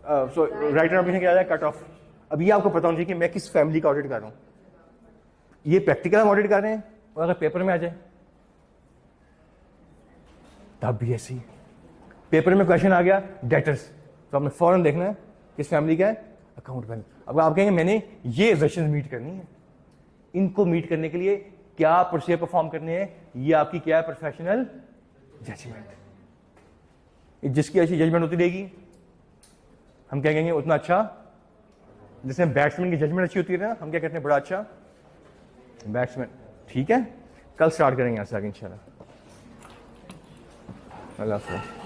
सो राइट ऑपरेशन क्या आ जाएगा, कट ऑफ। अब ये आपको पता होना चाहिए कि मैं किस फैमिली का ऑडिट कर रहा हूँ। ये प्रैक्टिकल हम ऑडिट कर रहे हैं, और अगर पेपर में आ जाए तब भी ऐसी। पेपर में क्वेश्चन आ गया डेटर्स, तो आपने फौरन देखना है किस फैमिली का है, अकाउंट बैंक। अब आप कहेंगे मैंने ये रजिस्ट्रेशन मीट करनी है, इनको मीट करने के लिए क्या प्रोसीजर परफॉर्म करने हैं, ये आपकी क्या है, प्रोफेशनल जजमेंट। जिसकी ऐसी जजमेंट होती रहेगी हम क्या कहेंगे, उतना अच्छा। जिसमें बैट्समैन की जजमेंट अच्छी होती है ना, हम क्या कहते हैं, बड़ा अच्छा बैट्समैन। ठीक है, कल स्टार्ट करेंगे यहाँ से आगे इंशाल्लाह। अल्लाह हाफ़िज़।